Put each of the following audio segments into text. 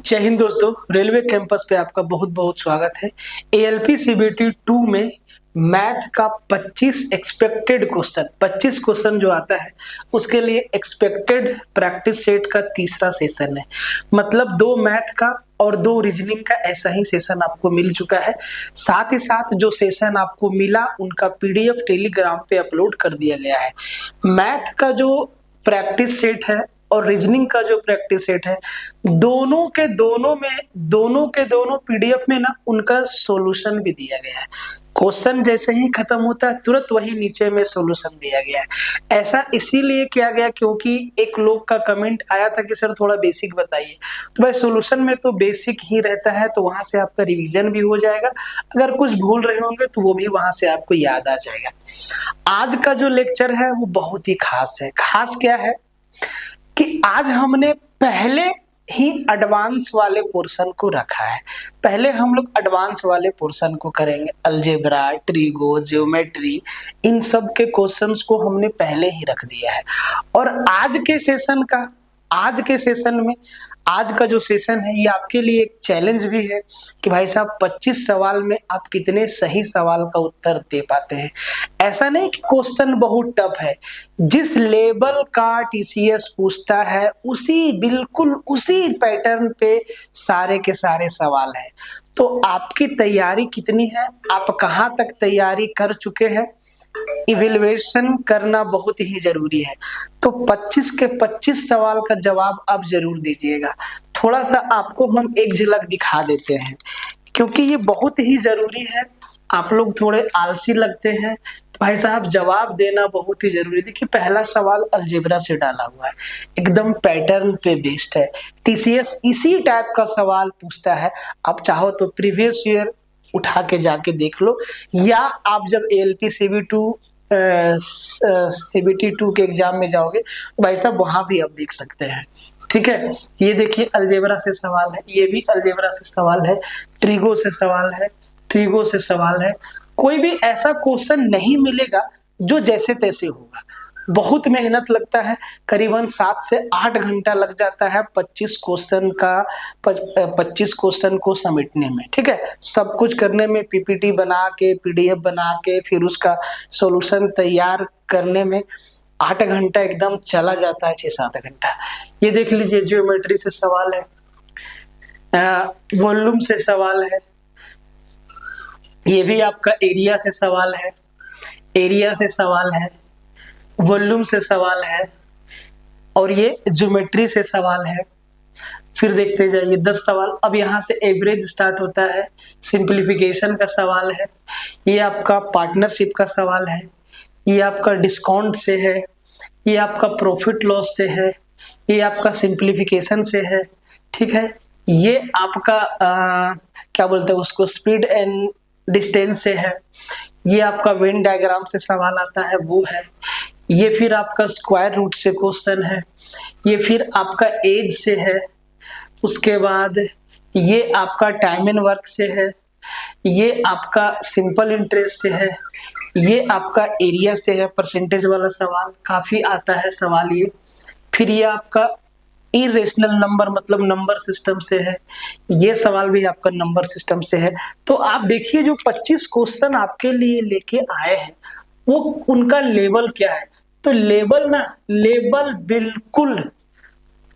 जय हिंद दोस्तों, railway campus पे आपका बहुत बहुत स्वागत है। एएलपी सीबीटी 2 में मैथ का 25 एक्सपेक्टेड क्वेश्चन 25 क्वेश्चन जो आता है उसके लिए एक्सपेक्टेड प्रैक्टिस सेट का तीसरा सेशन है। मतलब 2 मैथ का और 2 रीजनिंग का ऐसा ही सेशन आपको मिल चुका है। साथ ही साथ जो सेशन आपको मिला उनका पीडीएफ टेलीग्राम पे अपलोड कर दिया गया है। मैथ का जो प्रैक्टिस सेट है और रीजनिंग का जो प्रैक्टिस सेट है, दोनों के दोनों पीडीएफ में ना उनका सॉल्यूशन भी दिया गया है। क्वेश्चन जैसे ही खत्म होता है तुरंत वही नीचे में सॉल्यूशन दिया गया है। ऐसा इसीलिए किया गया क्योंकि एक लोग का कमेंट आया था कि सर थोड़ा बेसिक बताइए। तो भाई सॉल्यूशन में तो बेसिक ही रहता है, तो वहां से आपका रिवीजन भी हो जाएगा। अगर कुछ भूल रहे होंगे तो वो भी वहां से आपको याद आ जाएगा। आज का जो लेक्चर है वो बहुत ही खास है। खास क्या है कि आज हमने पहले ही एडवांस वाले पोर्शन को रखा है। पहले हम लोग एडवांस वाले पोर्शन को करेंगे। अलजेब्रा, ट्रिगो, ज्योमेट्री, इन सब के क्वेश्चंस को हमने पहले ही रख दिया है। और आज के सेशन में आज का जो सेशन है ये आपके लिए एक चैलेंज भी है कि भाई साहब 25 सवाल में आप कितने सही सवाल का उत्तर दे पाते हैं। ऐसा नहीं कि क्वेश्चन बहुत टफ है, जिस लेवल का टीसीएस पूछता है बिल्कुल उसी पैटर्न पे सारे के सारे सवाल है। तो आपकी तैयारी कितनी है, आप कहाँ तक तैयारी कर चुके हैं, इवैल्यूएशन करना बहुत ही जरूरी है। तो 25 के 25 सवाल का जवाब आप जरूर दीजिएगा। थोड़ा सा आपको हम एक झलक दिखा देते हैं क्योंकि ये बहुत ही जरूरी है। आप लोग थोड़े आलसी लगते हैं तो भाई साहब जवाब देना बहुत ही जरूरी है। देखिए पहला सवाल अलजेब्रा से डाला हुआ है, एकदम पैटर्न पे बेस्ड है। टीसीएस इसी टाइप का सवाल पूछता है। आप चाहो तो प्रीवियस ईयर उठा के जाके देख लो, या आप जब एएलपी सीबीटी 2 के एग्जाम में जाओगे तो भाई साहब वहां भी आप देख सकते हैं। ठीक है, ये देखिए अलजेब्रा से सवाल है, ये भी अलजेब्रा से सवाल है, ट्रिगो से सवाल है, ट्रिगो से सवाल है। कोई भी ऐसा क्वेश्चन नहीं मिलेगा जो जैसे तैसे होगा। बहुत मेहनत लगता है, करीबन 7 से 8 घंटा लग जाता है 25 क्वेश्चन को समेटने में। ठीक है, सब कुछ करने में, पीपीटी बना के, पीडीएफ बना के, फिर उसका सॉल्यूशन तैयार करने में 8 घंटा एकदम चला जाता है, 6-7 घंटा। ये देख लीजिए ज्योमेट्री से सवाल है, वॉल्यूम से सवाल है, ये भी आपका एरिया से सवाल है, एरिया से सवाल है, वॉल्यूम से सवाल है, और ये ज्योमेट्री से सवाल है। फिर देखते जाइए 10 सवाल। अब यहाँ से एवरेज स्टार्ट होता है, सिंप्लीफिकेशन का सवाल है, ये आपका पार्टनरशिप का सवाल है, ये आपका डिस्काउंट से है, ये आपका प्रॉफिट लॉस से है, ये आपका सिंप्लीफिकेशन से है। ठीक है, ये आपका क्या बोलते हैं उसको, स्पीड एंड डिस्टेंस से है, ये आपका वेन डायग्राम से सवाल आता है वो है, ये फिर आपका स्क्वायर रूट से क्वेश्चन है, ये फिर आपका एज से है, उसके बाद ये आपका टाइम एंड वर्क से है, ये आपका सिंपल इंटरेस्ट से है, ये आपका एरिया से है, परसेंटेज वाला सवाल काफी आता है सवाल ये। फिर ये आपका इरेशनल नंबर मतलब नंबर सिस्टम से है, ये सवाल भी आपका नंबर सिस्टम से है। तो आप देखिए जो 25 क्वेश्चन आपके लिए लेके आए हैं वो उनका लेवल क्या है। तो लेवल बिल्कुल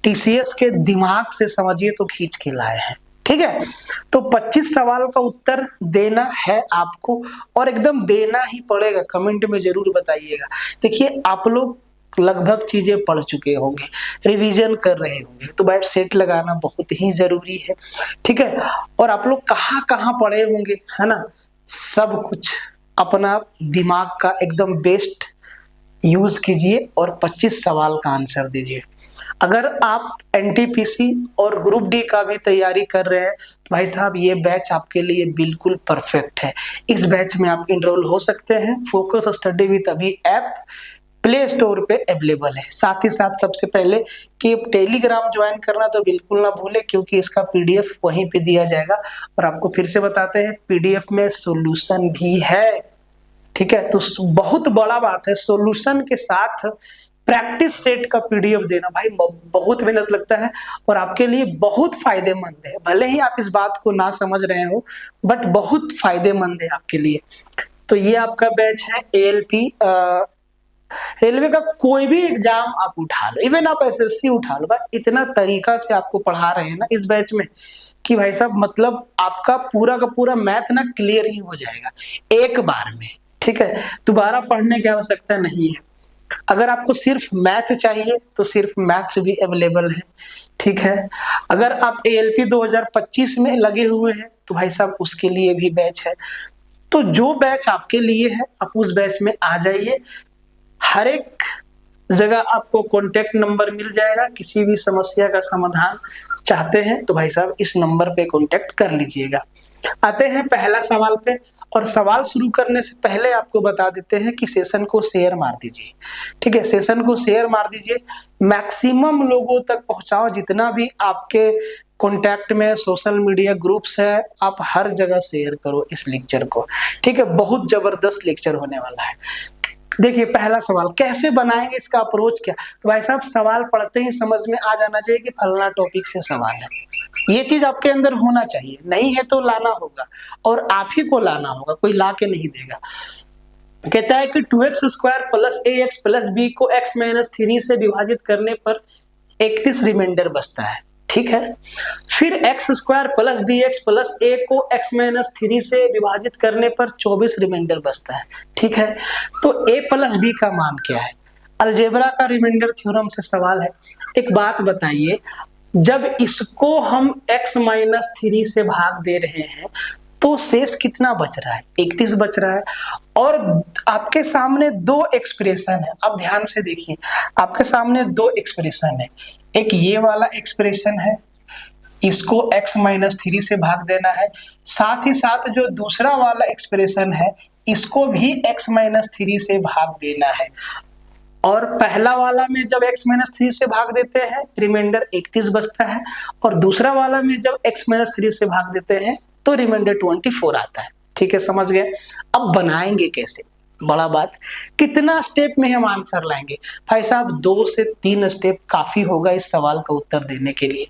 टीसीएस के दिमाग से समझिए तो खींच के लाए हैं। ठीक है, तो 25 सवाल का उत्तर देना है आपको और एकदम देना ही पड़ेगा। कमेंट में जरूर बताइएगा। देखिए आप लोग लगभग चीजें पढ़ चुके होंगे, रिवीजन कर रहे होंगे, तो भाई सेट लगाना बहुत ही जरूरी है। ठीक है, और आप लोग कहाँ कहाँ पढ़े होंगे, है ना, सब कुछ अपना दिमाग का एकदम बेस्ट यूज कीजिए और 25 सवाल का आंसर दीजिए। अगर आप एनटीपीसी और ग्रुप डी का भी तैयारी कर रहे हैं तो भाई साहब ये बैच आपके लिए बिल्कुल परफेक्ट है। इस बैच में आप इनरोल हो सकते हैं। फोकस स्टडी विद अभी ऐप प्ले स्टोर पे अवेलेबल है। साथ ही साथ सबसे पहले कि टेलीग्राम ज्वाइन करना तो बिल्कुल ना भूले क्योंकि इसका पीडीएफ वहीं पे दिया जाएगा। और आपको फिर से बताते हैं पीडीएफ में सॉल्यूशन भी है। ठीक है, तो बहुत बड़ा बात है, सॉल्यूशन के साथ प्रैक्टिस सेट का पीडीएफ देना भाई बहुत मेहनत लगता है और आपके लिए बहुत फायदेमंद है। भले ही आप इस बात को ना समझ रहे हो बट बहुत फायदेमंद है आपके लिए। तो ये आपका बैच है एएलपी। रेलवे का कोई भी एग्जाम आप उठा लो, इवन आप एसएससी उठा लो, भाई इतना तरीका से आपको पढ़ा रहे हैं ना इस बैच में कि भाई साहब मतलब आपका पूरा का पूरा मैथ ना क्लियर ही हो जाएगा एक बार में। ठीक है, दोबारा पढ़ने की आवश्यकता नहीं है। अगर आपको सिर्फ मैथ चाहिए तो सिर्फ मैथ्स भी अवेलेबल है। ठीक है, अगर आप एएलपी 2025 में लगे हुए हैं तो भाई साहब उसके लिए भी बैच है। तो जो बैच आपके लिए है आप उस बैच में आ जाइए। हर एक जगह आपको कॉन्टेक्ट नंबर मिल जाएगा। किसी भी समस्या का समाधान चाहते हैं तो भाई साहब इस नंबर पे कॉन्टेक्ट कर लीजिएगा। आते हैं पहला सवाल पे, और सवाल शुरू करने से पहले आपको बता देते हैं कि सेशन को शेयर मार दीजिए। ठीक है, सेशन को शेयर मार दीजिए, मैक्सिमम लोगों तक पहुंचाओ। जितना भी आपके कॉन्टैक्ट में सोशल मीडिया ग्रुप्स है आप हर जगह शेयर करो इस लेक्चर को। ठीक है, बहुत जबरदस्त लेक्चर होने वाला है। देखिए पहला सवाल, कैसे बनाएंगे, इसका अप्रोच क्या। तो भाई साहब सवाल पढ़ते ही समझ में आ जाना चाहिए कि फलना टॉपिक से सवाल है। ये चीज आपके अंदर होना चाहिए, नहीं है तो लाना होगा और आप ही को लाना होगा, कोई ला के नहीं देगा। कहता है कि 2x² plus ax plus b को x माइनस 3 से विभाजित करने पर 31 रिमाइंडर बचता है। ठीक है, फिर x² plus bx plus a को x माइनस 3 से विभाजित करने पर 24 रिमाइंडर बचता है। ठीक है, तो a प्लस b का मान क्या है। अलजेब्रा का रिमाइंडर थ्योरम से सवाल है। एक बात बताइए, जब इसको हम x माइनस 3 से भाग दे रहे हैं तो शेष कितना बच रहा है, 31 बच रहा है। और आपके सामने दो एक्सप्रेशन है, अब ध्यान से देखिए, आपके सामने दो एक्सप्रेशन है। एक ये वाला एक्सप्रेशन है, इसको x माइनस 3 से भाग देना है, साथ ही साथ जो दूसरा वाला एक्सप्रेशन है इसको भी x माइनस 3 से भाग देना है। और पहला वाला में जब x माइनस 3 से भाग देते हैं रिमाइंडर 31 बचता है, और दूसरा वाला में जब x माइनस 3 से भाग देते हैं तो रिमाइंडर 24 आता है। ठीक है, समझ गए। अब बनाएंगे कैसे, बड़ा बात, कितना स्टेप में हम आंसर लाएंगे। भाई साहब 2 से 3 स्टेप काफी होगा इस सवाल का उत्तर देने के लिए।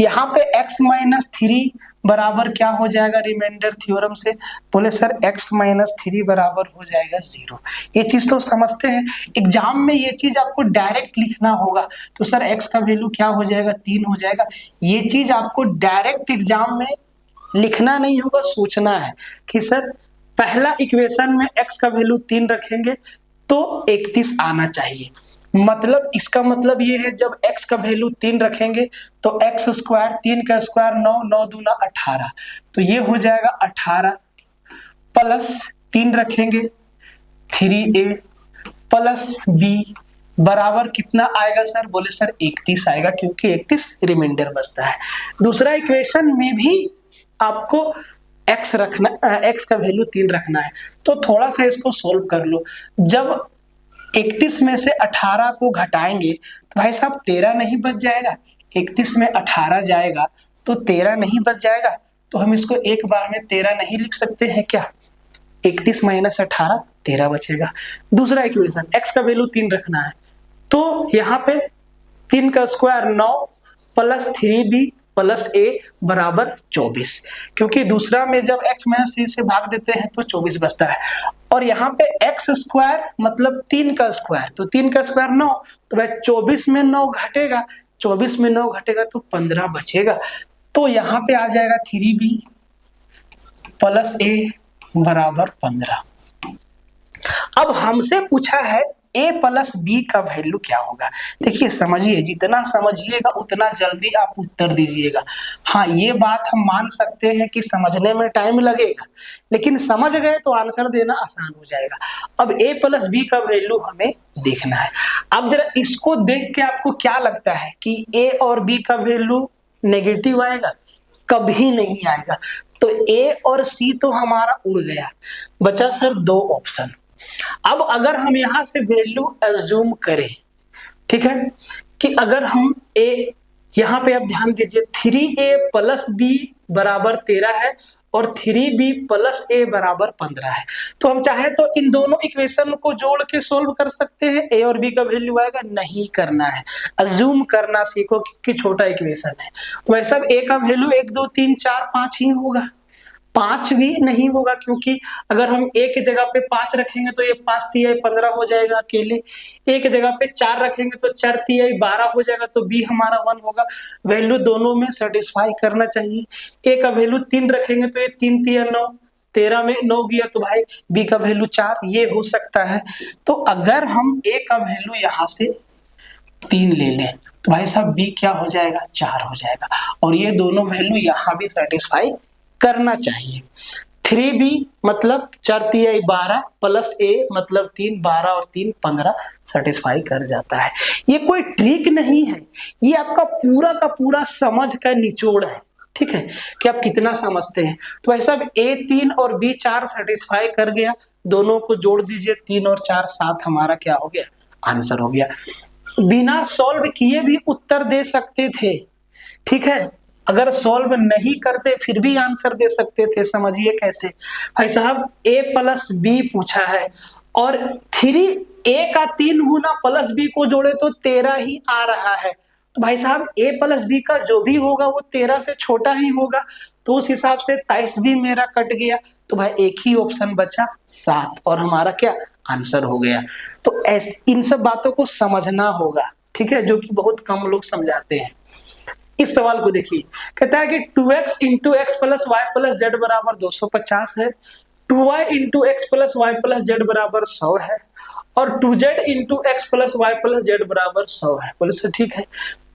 यहाँ पे x माइनस 3 बराबर क्या हो जाएगा रिमाइंडर थ्योरम से, बोले सर x माइनस 3 बराबर हो जाएगा 0। ये चीज तो समझते हैं, एग्जाम में ये चीज आपको डायरेक्ट लिखना होगा। तो सर x का वैल्यू क्या हो जाएगा, 3 हो जाएगा। ये चीज आपको डायरेक्ट एग्जाम में लिखना नहीं होगा, सोचना है कि सर पहला इक्वेशन में x का वैल्यू 3 रखेंगे तो 31 आना चाहिए। मतलब इसका मतलब ये है जब x का वैल्यू 3 रखेंगे तो x स्क्वायर, 3 का स्क्वायर 9, 9 दूना 18, तो ये हो जाएगा 18 प्लस 3 रखेंगे 3a प्लस b बराबर कितना आएगा सर, बोले सर 31 आएगा, क्योंकि 31 रिमाइंडर बचता है। दूसरा इक्वेशन में भी आपको x रखना, x का वैल्यू 3 रखना है। तो थोड़ा सा इसको सोल्व कर लो। जब 31 में से 18 को घटाएंगे तो भाई साहब 13 नहीं बच जाएगा, 31 में 18 जाएगा तो 13 नहीं बच जाएगा। तो हम इसको एक बार में 13 नहीं लिख सकते हैं क्या, 31 माइनस 18 13 बचेगा। दूसरा इक्वेशन x का वैल्यू 3 रखना है, तो यहाँ पे 3 का square 9 plus 3b plus a बराबर 24, क्योंकि दूसरा में जब x माइनस 3 से भाग देते हैं तो 24 बचता है। और यहाँ पे x स्क्वायर मतलब 3 का स्क्वायर, तो 3 का स्क्वायर 9, तो भाई 24 में 9 घटेगा, 24 में 9 घटेगा तो 15 बचेगा। तो यहाँ पे आ जाएगा 3b प्लस a बराबर 15। अब हमसे पूछा है a प्लस b का वैल्यू क्या होगा। देखिए समझिए, जितना समझिएगा उतना जल्दी आप उत्तर दीजिएगा। हाँ, ये बात हम मान सकते हैं कि समझने में टाइम लगेगा, लेकिन समझ गए तो आंसर देना आसान हो जाएगा। अब a प्लस b का वैल्यू हमें देखना है। अब जरा इसको देख के आपको क्या लगता है कि a और b का वैल्यू नेगेटिव आएगा? कभी नहीं आएगा। तो a और c तो हमारा उड़ गया, बचा सर 2 ऑप्शन। अब अगर हम यहां से वैल्यू एज्यूम करें, ठीक है, कि अगर हम a यहाँ पे आप ध्यान दीजिए 3a प्लस बी बराबर 13 है और 3b प्लस ए बराबर 15 है। तो हम चाहे तो इन दोनों इक्वेशन को जोड़ के सोल्व कर सकते हैं। ए और बी का वैल्यू आएगा, नहीं करना है, अज्यूम करना सीखो कि छोटा इक्वेशन है। तो भाई साहब ए का वैल्यू 1 2 3 4 5 ही होगा, 5 भी नहीं होगा, क्योंकि अगर हम ए की जगह पे 5 रखेंगे तो ये 5 तिहाई 15 हो जाएगा अकेले। ए की जगह पे 4 रखेंगे तो 4 तिहाई 12 हो जाएगा, तो बी हमारा 1 होगा। वैल्यू दोनों में सेटिस्फाई करना चाहिए। ए का वैल्यू 3 रखेंगे तो ये 3 तिहाई 9, 13 में 9 गया, तो भाई बी का वैल्यू 4, ये हो सकता है। तो अगर हम ए का वैल्यू यहाँ से 3 ले लें तो भाई साहब बी क्या हो जाएगा, 4 हो जाएगा, और ये दोनों वैल्यू यहाँ भी सेटिस्फाई करना चाहिए। 3b मतलब 4 तिहाई 12 प्लस ए मतलब 3, 12 और 3 15 सेटिस्फाई कर जाता है। ये कोई ट्रिक नहीं है, ये आपका पूरा का पूरा समझ का निचोड़ है, ठीक है, कि आप कितना समझते हैं। तो ऐसा ए 3 और बी 4 सेटिस्फाई कर गया, दोनों को जोड़ दीजिए, 3 और 4 7, हमारा क्या हो गया, आंसर हो गया। बिना सॉल्व किए भी उत्तर दे सकते थे, ठीक है, अगर सॉल्व नहीं करते फिर भी आंसर दे सकते थे। समझिए कैसे, भाई साहब a प्लस बी पूछा है और 3a का 3 गुना प्लस बी को जोड़े तो 13 ही आ रहा है। तो भाई साहब a प्लस बी का जो भी होगा वो 13 से छोटा ही होगा, तो उस हिसाब से 23 भी मेरा कट गया, तो भाई एक ही ऑप्शन बचा 7, और हमारा क्या आंसर हो गया। तो इन सब बातों को समझना होगा, ठीक है, जो कि बहुत कम लोग समझाते हैं। इस सवाल को देखिए, कहता है कि 2x into x plus y plus z बराबर 250 है, 2y into x plus y plus z बराबर 100 है, और 2z into x plus y plus z बराबर 100 है। बोले सर ठीक है,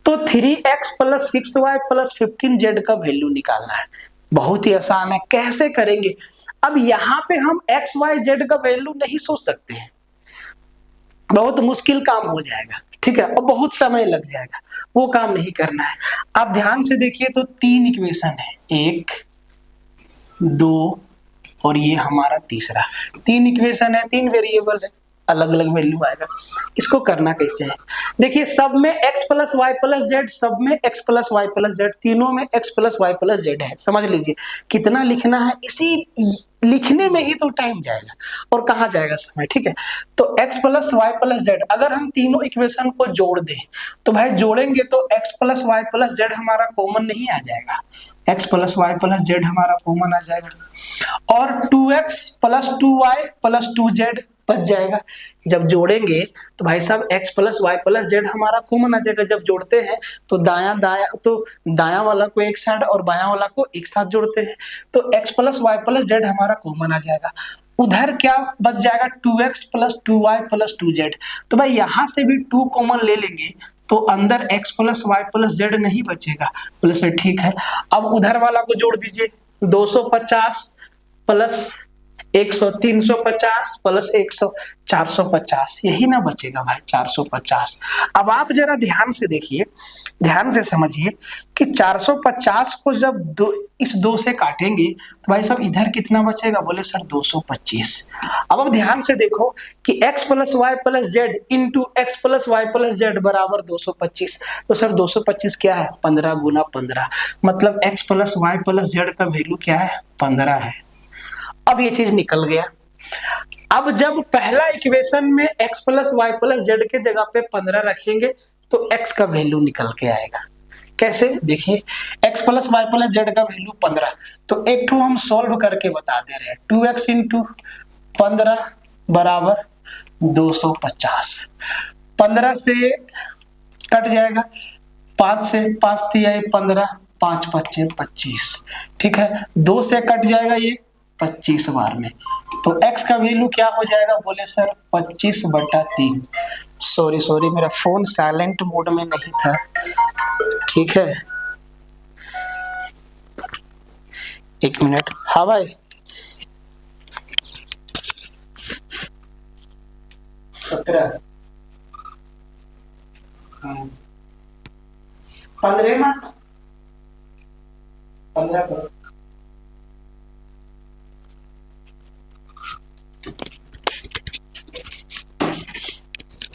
तो 3x plus 6y plus 15z का वैल्यू निकालना है। बहुत ही आसान है, कैसे करेंगे। अब यहाँ पे हम x y z का वैल्यू नहीं सोच सकते हैं, बहुत मुश्किल काम हो जाएगा, ठीक है, और बहुत समय लग जाएगा, वो काम नहीं करना है। आप ध्यान से देखिए तो 3 इक्वेशन है, 1 2 और ये हमारा तीसरा, 3 इक्वेशन है, 3 वेरिएबल है, अलग अलग वैल्यू आएगा। इसको करना कैसे है, देखिए सब में x plus y plus z, सब में x plus y plus z, तीनों में x plus y plus z है। समझ लीजिए कितना लिखना है, इसी लिखने में ही तो टाइम जाएगा और कहाँ जाएगा समय, ठीक है। तो x plus y plus z, अगर हम तीनों इक्वेशन को जोड़ दें तो भाई जोड़ेंगे तो x plus y plus z हमारा कॉमन नहीं आ जाएगा, x plus y plus z हमारा कॉमन आ जाएगा, और 2x plus 2y plus 2z बच जाएगा। जब जोड़ेंगे तो भाई साहब x plus y plus z हमारा कॉमन आ जाएगा। जब जोड़ते हैं तो दायां वाला को एक साइड और बायां वाला को एक साथ जोड़ते हैं, तो x plus y plus z हमारा कॉमन आ जाएगा। उधर क्या बच जाएगा, 2x plus 2y plus 2z। तो भाई यहां से भी 2 कॉमन ले लेंगे तो अंदर x plus y plus z नहीं बचेगा। बोले सर ठीक है, अब उधर वाला को जोड़ दीजिए, 250 प्लस 100 350 प्लस 100 450, यही ना बचेगा भाई 450। अब आप जरा ध्यान से देखिए, ध्यान से समझिए कि 450 को जब इस 2 से काटेंगे तो भाई साहब इधर कितना बचेगा, बोले सर 225। अब ध्यान से देखो कि x plus y plus z into x plus y plus z बराबर 225, तो सर 225 क्या है, 15 गुना 15, मतलब x plus y plus z का वैल्यू क्या है, 15 है। अब ये चीज निकल गया। अब जब पहला इक्वेशन में x plus y plus z के जगह पे 15 रखेंगे तो x का वैल्यू निकल के आएगा। कैसे, देखिए x plus y plus z का वैल्यू 15, तो एक ठो हम सॉल्व करके बता दे रहे हैं, 2x इंटू 15 बराबर 250, 15 से कट जाएगा, 5 से 5 तिहाई 15, 5 5 25, ठीक है, 2 से कट जाएगा ये 25 बार में, तो x का वैल्यू क्या हो जाएगा, बोले सर 25/3। सॉरी मेरा फोन साइलेंट मोड में नहीं था, ठीक है, 1 मिनट। हाँ भाई 17 15 में 15 करो।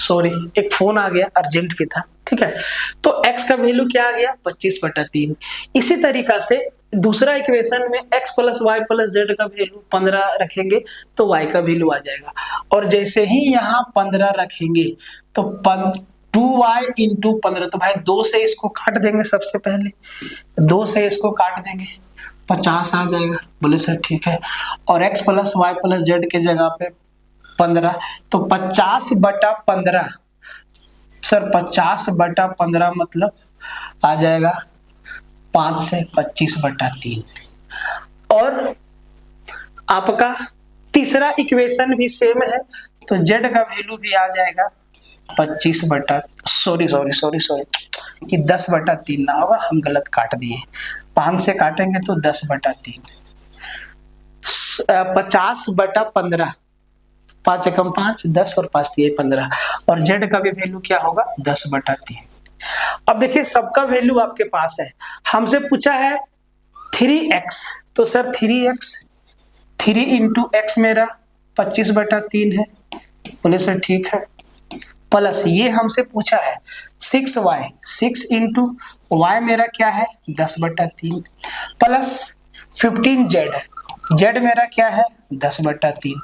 सॉरी एक फोन आ गया, अर्जेंट भी था, ठीक है। तो x का वैल्यू क्या आ गया 25/3। इसी तरीका से दूसरा इक्वेशन में x plus y plus z का वैल्यू 15 रखेंगे तो y का वैल्यू आ जाएगा। और जैसे ही यहाँ 15 रखेंगे तो 2y इंटू 15, तो भाई 2 से इसको काट देंगे, सबसे पहले 2 से इसको काट देंगे, 50 आ जाएगा। बोले सर ठीक है। और x plus y plus z के जगह पे 15, तो 50/15 सर 50/15 मतलब आ जाएगा 5 से 25/3। और आपका तीसरा इक्वेशन भी सेम है, तो z का वैल्यू भी आ जाएगा 10/3 ना होगा, हम गलत काट दिए, 5 से काटेंगे तो 10/3, 50/15, 5 एकम 5, 10 और 5 दिए 15। और z का भी वैल्यू क्या होगा 10/3। अब देखिए सबका वैल्यू आपके पास है, हमसे पूछा है 3x, तो सर 3x 3 इंटू एक्स मेरा 25/3 है। बोले सर ठीक है। प्लस ये हमसे पूछा है 6y, 6 इंटू वाई मेरा क्या है 10/3, प्लस 15z, z मेरा क्या है 10/3।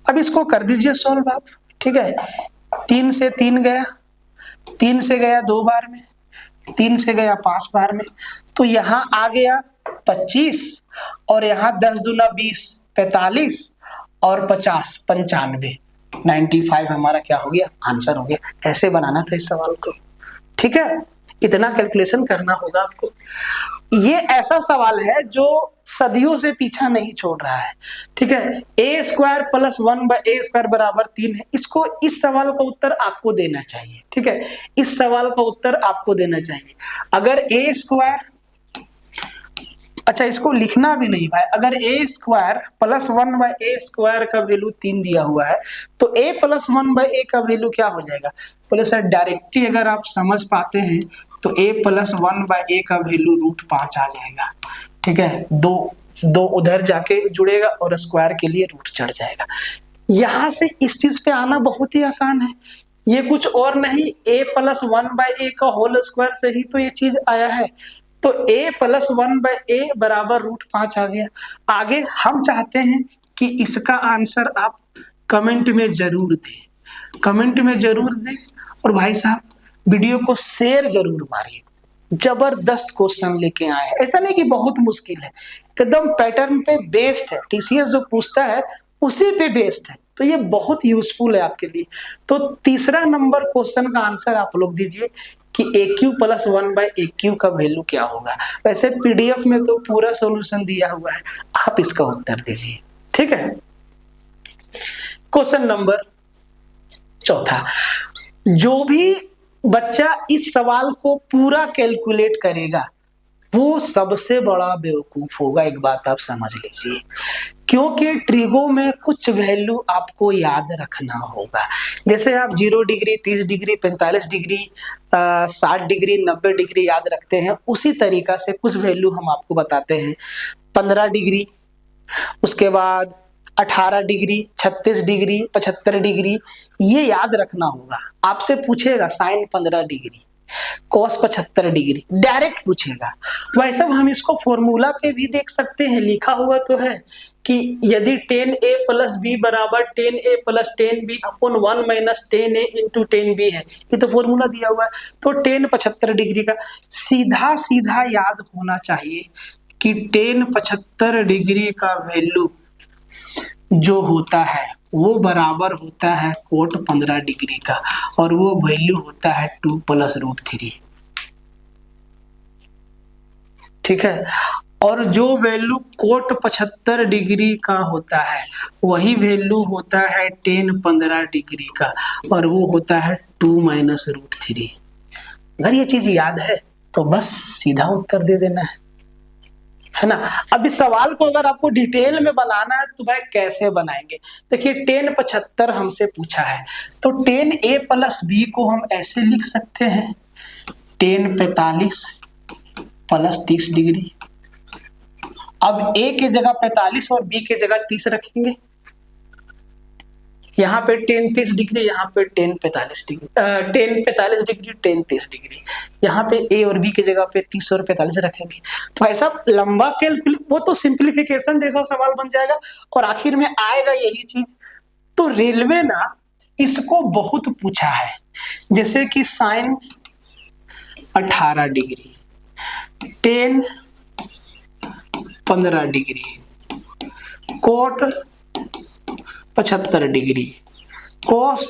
अब इसको कर दीजिए सॉल्व आप, ठीक है। 3 से 3 गया, 3 से गया 2 बार में, 3 से गया 5 बार में, तो यहाँ आ गया 25 और यहाँ 10 दूना 20, 45 और 50 95, 95 हमारा क्या हो गया आंसर हो गया। ऐसे बनाना था इस सवाल को, ठीक है। इतना कैलकुलेशन करना होगा आपको। ये ऐसा सवाल है जो सदियों से पीछा नहीं छोड़ रहा है, ठीक है। a² + 1/a² = 3 है। इसको, इस सवाल का उत्तर आपको देना चाहिए, ठीक है। इस सवाल का उत्तर आपको देना चाहिए। अगर a², अच्छा इसको लिखना भी नहीं भाई, अगर a² + 1/a² का वैल्यू 3 दिया हुआ है तो a + 1/a का वैल्यू क्या हो जाएगा। बोले सर डायरेक्टली अगर आप समझ पाते हैं तो a + 1/a का वैल्यू √5 आ जाएगा, ठीक है। दो उधर जाके जुड़ेगा और स्क्वायर के लिए रूट चढ़ जाएगा। यहां से इस चीज पे आना बहुत ही आसान है, ये कुछ और नहीं, a + 1/a का होल स्क्वायर से ही तो ये चीज आया है। तो a + 1/a बराबर √5 आ गया। आगे हम चाहते हैं कि इसका आंसर आप कमेंट में जरूर दें, कमेंट में जरूर दें। और भाई साहब वीडियो को शेयर जरूर मारिए। जबरदस्त क्वेश्चन लेके आए हैं, ऐसा नहीं कि बहुत मुश्किल है, एकदम पैटर्न पे बेस्ड है। टीसीएस जो पूछता है उसी पे बेस्ड है, तो ये बहुत यूजफुल है आपके लिए। तो तीसरा नंबर क्वेश्चन का आंसर आप लोग दीजिए कि AQ + 1/AQ का वैल्यू क्या होगा। वैसे पीडीएफ में तो पूरा सॉल्यूशन दिया हुआ है, आप इसका उत्तर दीजिए, ठीक है। क्वेश्चन नंबर 4, जो भी बच्चा इस सवाल को पूरा कैलकुलेट करेगा वो सबसे बड़ा बेवकूफ होगा, एक बात आप समझ लीजिए। क्योंकि ट्रिगो में कुछ वैल्यू आपको याद रखना होगा। जैसे आप 0 degree, 30 degree, 45 degree, 60 degree, 90 degree याद रखते हैं, उसी तरीका से कुछ वैल्यू हम आपको बताते हैं। 15 डिग्री, उसके बाद 18 डिग्री, 36 डिग्री, 75 डिग्री, ये याद रखना होगा। आपसे पूछेगा sine 15 degree, cos 75 degree, direct पूछेगा। वैसे हम इसको फॉर्मूला पे भी देख सकते हैं, लिखा हुआ तो है कि यदि 10a + b बराबर 10a + 10b upon 1 - 10a × 10b है, ये तो फॉर्मूला दिया हुआ है। तो 10 75 डिग्री का सीधा सीधा याद होना चाहिए कि 10 75 डिग्री का वैल्यू जो होता है वो बराबर होता है कोट 15 डिग्री का, और वो वैल्यू होता है 2 + √3, ठीक है। और जो वैल्यू कोट 75 डिग्री का होता है वही वैल्यू होता है 10 15 डिग्री का, और वो होता है 2 - √3। अगर ये चीज याद है तो बस सीधा उत्तर दे देना है ना। अब इस सवाल को अगर आपको डिटेल में बनाना है तो भाई कैसे बनाएंगे। देखिए 10 75 हमसे पूछा है, तो 10a + b को हम ऐसे लिख सकते हैं 10 45 + 30 डिग्री। अब a के जगह 45 और b के जगह 30 रखेंगे, यहाँ पे 10-30 डिग्री, यहाँ पे 10-45 डिग्री, 10-45 डिग्री, 10-30 डिग्री। यहाँ पे ए और बी की जगह पे 30 और 45 रखेंगे। तो भाई साहब लंबा वो तो सिंप्लीफिकेशन जैसा सवाल बन जाएगा और आखिर में आएगा यही चीज। तो रेलवे ना इसको बहुत पूछा है, जैसे कि sine 18 degree, tan 15 degree, cot 75 degree, cos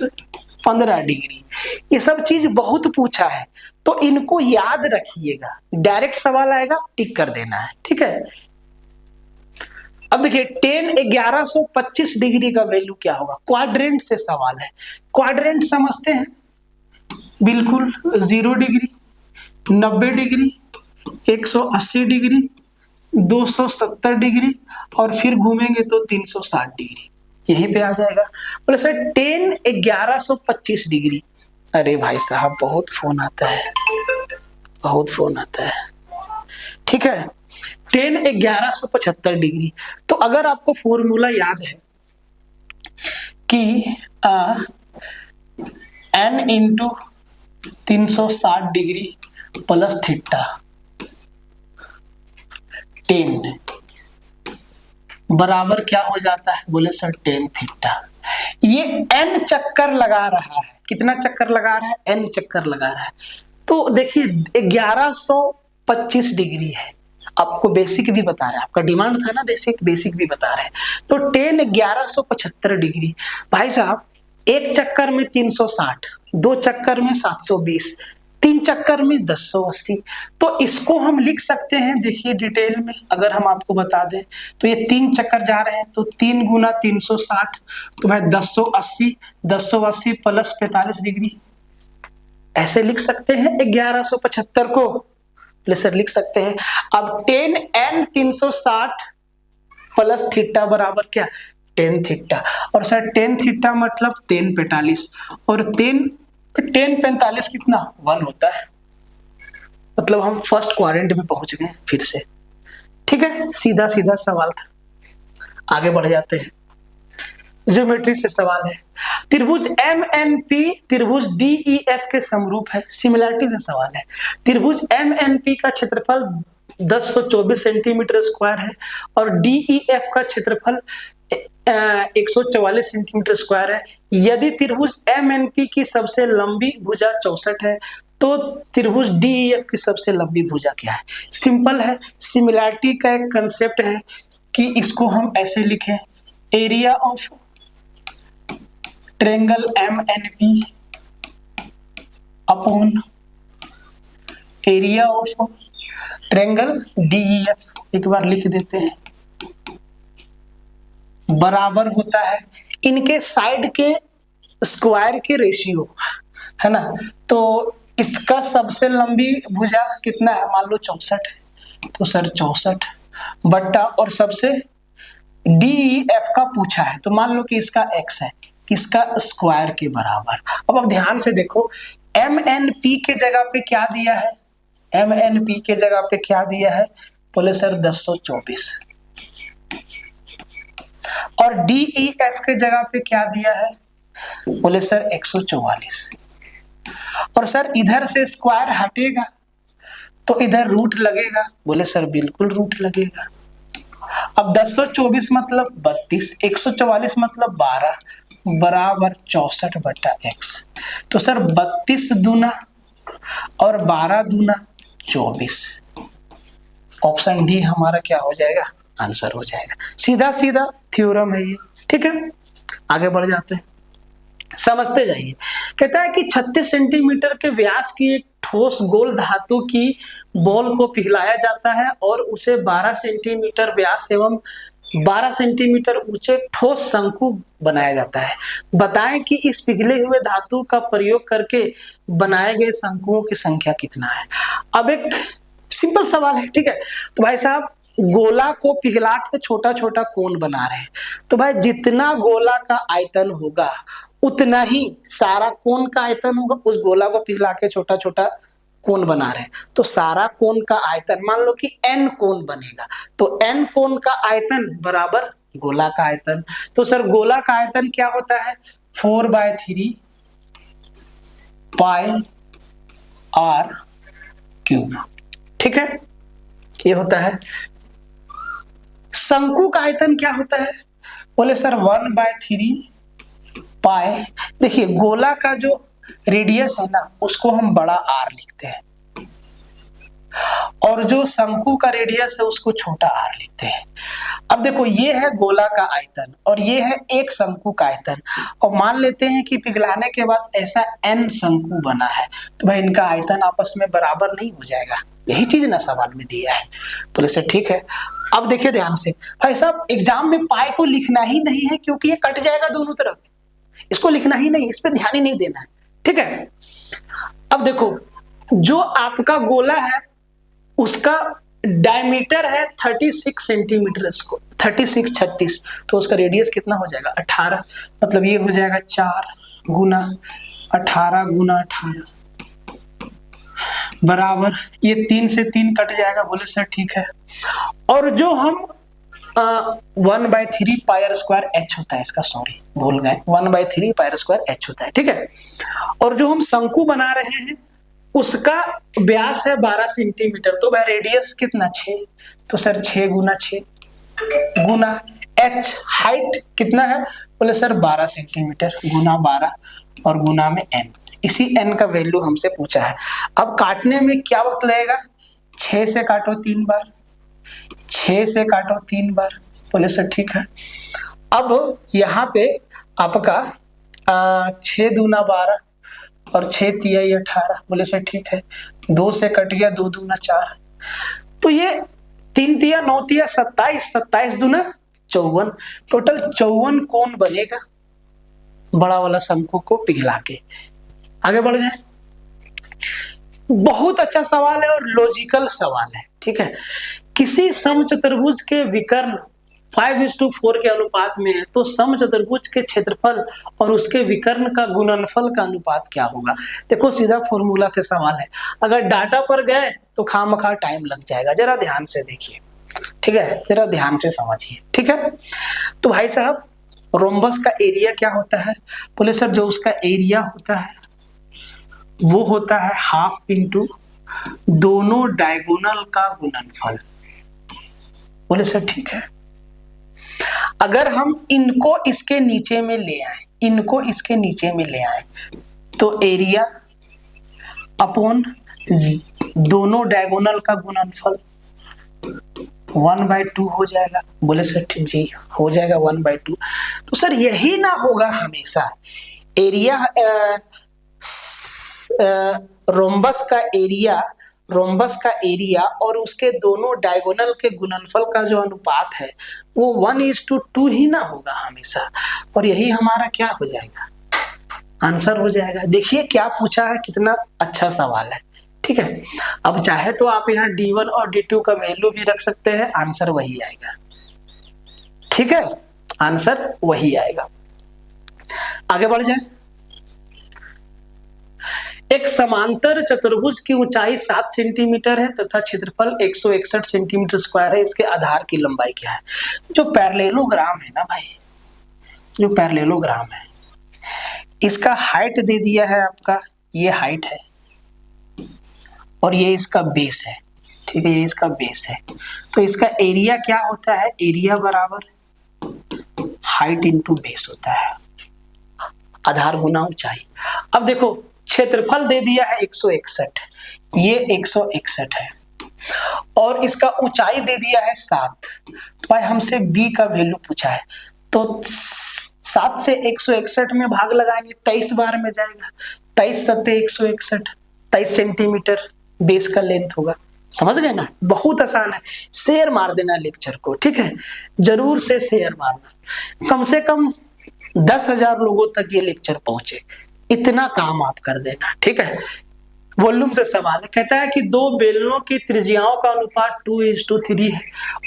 15 degree, ये सब चीज बहुत पूछा है। तो इनको याद रखिएगा, डायरेक्ट सवाल आएगा टिक कर देना है, ठीक है। अब देखिए 1125 डिग्री का वैल्यू क्या होगा, क्वाड्रेंट से सवाल है। क्वाड्रेंट समझते हैं, बिल्कुल 0 डिग्री, 90 डिग्री, 180 डिग्री, 270 डिग्री और फिर घूमेंगे तो 360 डिग्री, यहीं पे आ जाएगा। बोले सर 1125 डिग्री। अरे भाई साहब बहुत फोन आता है, बहुत फोन आता है, ठीक है। 1175 डिग्री। तो अगर आपको फॉर्मूला याद है कि n into 360 degree plus theta 10 बराबर क्या हो जाता है, बोले सर 10 थीटा। ये n चक्कर लगा रहा है, कितना चक्कर लगा रहा है, n चक्कर लगा रहा है। तो देखिए 1125 डिग्री है, आपको बेसिक भी बता रहे हैं, आपका डिमांड था ना बेसिक भी बता रहे हैं। तो 10 1175 डिग्री भाई साहब, एक चक्कर में 360, दो चक्कर में 720, तीन चक्कर में 1080। तो इसको हम लिख सकते हैं, देखिए डिटेल में अगर हम आपको बता दें तो ये 3 चक्कर जा रहे हैं, तो 3 गुना 360 तो भाई 1080, 1080 प्लस 45 डिग्री, ऐसे लिख सकते हैं 1175 को, सर लिख सकते हैं। अब 10n 360 प्लस थीटा बराबर क्या, 10 थीटा। और सर 10 थीटा मतलब 10 45 और 10 45 कितना 1 होता है, मतलब हम फर्स्ट क्वाड्रेंट में पहुंच गए फिर से, ठीक है। सीधा सीधा सवाल था, आगे बढ़ जाते हैं। ज्योमेट्री से सवाल है, त्रिभुज MNP त्रिभुज DEF के समरूप है, सिमिलरिटी से सवाल है। त्रिभुज MNP का क्षेत्रफल 1024 सेंटीमीटर स्क्वायर है और DEF का क्षेत्रफल 144 सेंटीमीटर स्क्वायर है। यदि त्रिभुज MNP की सबसे लंबी भुजा 64 है तो त्रिभुज DEF की सबसे लंबी भुजा क्या है। सिंपल है, सिमिलरिटी का एक कंसेप्ट है कि इसको हम ऐसे लिखें, area of triangle MNP upon area of triangle DEF, एक बार लिख देते हैं, बराबर होता है इनके साइड के स्क्वायर के रेशियो, है ना। तो इसका सबसे लंबी भुजा कितना है, मान लो 64 है, तो सर 64 बट्टा, और सबसे DEF का पूछा है तो मान लो कि इसका x है, इसका स्क्वायर के बराबर। अब ध्यान से देखो, MNP के जगह पे क्या दिया है, MNP के जगह पे क्या दिया है, बोले सर 1024, और DEF के जगह पे क्या दिया है, बोले सर 144। और सर इधर से स्क्वायर हटेगा तो इधर रूट लगेगा, बोले सर बिल्कुल रूट लगेगा। अब 1024 मतलब 32, 144 मतलब 12 बराबर 64 बटा x। तो सर 32 दूना और 12 दूना 24, ऑप्शन डी हमारा क्या हो जाएगा, आंसर हो जाएगा। सीधा सीधा थ्योरम है ये, ठीक है। आगे बढ़ जाते हैं, समझते जाइए। कहता है कि 36 सेंटीमीटर के व्यास की एक ठोस गोल धातु की बॉल को पिघलाया जाता है और उसे 12 सेंटीमीटर व्यास एवं 12 सेंटीमीटर ऊंचे ठोस शंकु बनाया जाता है। बताएं कि इस पिघले हुए धातु का प्रयोग करके बनाए गए शंकुओं की संख्या कितना है। अब एक सिंपल सवाल है, ठीक है। तो भाई साहब गोला को पिघला के छोटा छोटा कोन बना रहे हैं, तो भाई जितना गोला का आयतन होगा उतना ही सारा कोन का आयतन होगा। उस गोला को पिघला के छोटा छोटा कोन बना रहे हैं, तो सारा कोन का आयतन मान लो कि n कोन बनेगा, तो n कोन का आयतन बराबर गोला का आयतन। तो सर गोला का आयतन क्या होता है? 4/3 पाई आर क्यूब। ठीक है, ये होता है। शंकु का आयतन क्या होता है? बोले सर 1/3 पाई। देखिए गोला का जो रेडियस है ना उसको हम बड़ा आर लिखते हैं और जो शंकु का रेडियस है उसको छोटा आर लिखते हैं। अब देखो ये है गोला का आयतन और ये है एक शंकु का आयतन, और मान लेते हैं कि पिघलाने के बाद ऐसा n शंकु बना है, तो भाई इनका आयतन आपस में बराबर नहीं हो जाएगा। यही चीज ना सवाल में दिया है। बोले सर ठीक है। अब देखिए ध्यान से भाई साहब, एग्जाम में पाई को लिखना ही नहीं है क्योंकि ये कट जाएगा दोनों तरफ, इसको लिखना ही नहीं, इस पर ध्यान ही नहीं देना है। ठीक है, अब देखो जो आपका गोला है उसका डायमीटर है 36 सेंटीमीटर, इसको 36 तो उसका रेडियस कितना हो जाएगा? 18। मतलब ये हो जाएगा 4 गुना 18 गुना 18 बराबर, ये 3 से 3 कट जाएगा। बोले सर ठीक है। और जो हम 1/3 पाई आर स्क्वायर एच होता है इसका, सॉरी भूल गए, 1/3 पाई आर स्क्वायर एच होता है। ठीक है, और जो हम शंकु बना रहे हैं उसका व्यास है 12 सेंटीमीटर, तो वह रेडियस कितना? 6। तो सर 6 गुना 6 गुना h हाइट कितना है? बोले सर 12 सेंटीमीटर गुना 12 और गुना में n। इसी n का वैल्यू हमसे पूछा है। अब काटने में क्या वक्त लगेगा? 6 से काटो 3 बार, 6 से काटो 3 बार। बोले सर ठीक है। अब यहाँ पे आपका 6 दूना 12 और 6 तिया 18। बोले सर ठीक है। 2 से कट गया 2 दूना 4, तो ये 3 तिया 9 तिया 27, 27 दूना 54, टोटल 54 कोण बनेगा बड़ा वाला शंकु को पिघला के। आगे बढ़ जाए। बहुत अच्छा सवाल है और लॉजिकल सवाल है। ठीक है, किसी समचतुर्भुज के विकर्ण 5:4 के अनुपात में है तो समचतुर्भुज के क्षेत्रफल और उसके विकर्ण का गुणनफल का अनुपात क्या होगा? देखो सीधा फॉर्मूला से सवाल है, अगर डाटा पर गए तो खामखा टाइम लग जाएगा। जरा ध्यान से देखिए, ठीक है, जरा ध्यान से समझिए। ठीक है, तो भाई साहब रोम्बस का एरिया क्या होता है? बोले सर जो उसका एरिया होता है वो होता है हाफ इंटू दोनों डायगोनल का गुणनफल। बोले सर ठीक है। अगर हम इनको इसके नीचे में ले आए, इनको इसके नीचे में ले आए तो एरिया अपॉन दोनों डायगोनल का गुणनफल 1/2 हो जाएगा। बोले सर ठीक जी हो जाएगा 1/2। तो सर यही ना होगा हमेशा, एरिया रोम्बस का एरिया और उसके दोनों डायगोनल के गुणनफल का जो अनुपात है वो 1:2 ही ना होगा हमेशा, और यही हमारा क्या हो जाएगा? आंसर हो जाएगा। देखिए क्या पूछा है, कितना अच्छा सवाल है। ठीक है, अब चाहे तो आप यहाँ D1 और D2 का वैल्यू भी रख सकते हैं, आंसर वही आएगा। ठीक है, आंसर वही आएगा। आगे बढ़ जाए। एक समांतर चतुर्भुज की ऊंचाई 7 सेंटीमीटर है तथा क्षेत्रफल 161 सेंटीमीटर स्क्वायर है। इसके आधार की लंबाई क्या है? जो पैरेललोग्राम है ना भाई, जो पैरेललोग्राम है इसका हाइट दे दिया है आपका, ये हाइट है और ये इसका बेस है। ठीक है, ये इसका बेस है, तो इसका एरिया क्या होता है? एरिया बराबर हाइट इंटू बेस होता है, आधार गुना ऊंचाई। अब देखो क्षेत्रफल दे दिया है 161, ये 161 है और इसका ऊंचाई दे दिया है 7। तो भाई हमसे b का वैल्यू पूछा है, तो 7 से 161 में भाग लगाएंगे, 23 बार में जाएगा। 23 सत्ते 161, 23 सेंटीमीटर बेस का लेंथ होगा। समझ गए ना, बहुत आसान है। शेयर मार देना लेक्चर को, ठीक है, जरूर से शेयर मारना, कम से कम 10,000 लोगों तक ये लेक्चर पहुंचे, इतना काम आप कर देना। ठीक है, वॉल्यूम से सवाल है, कहता है कि दो बेलनों की त्रिज्याओं का अनुपात 2:3 है,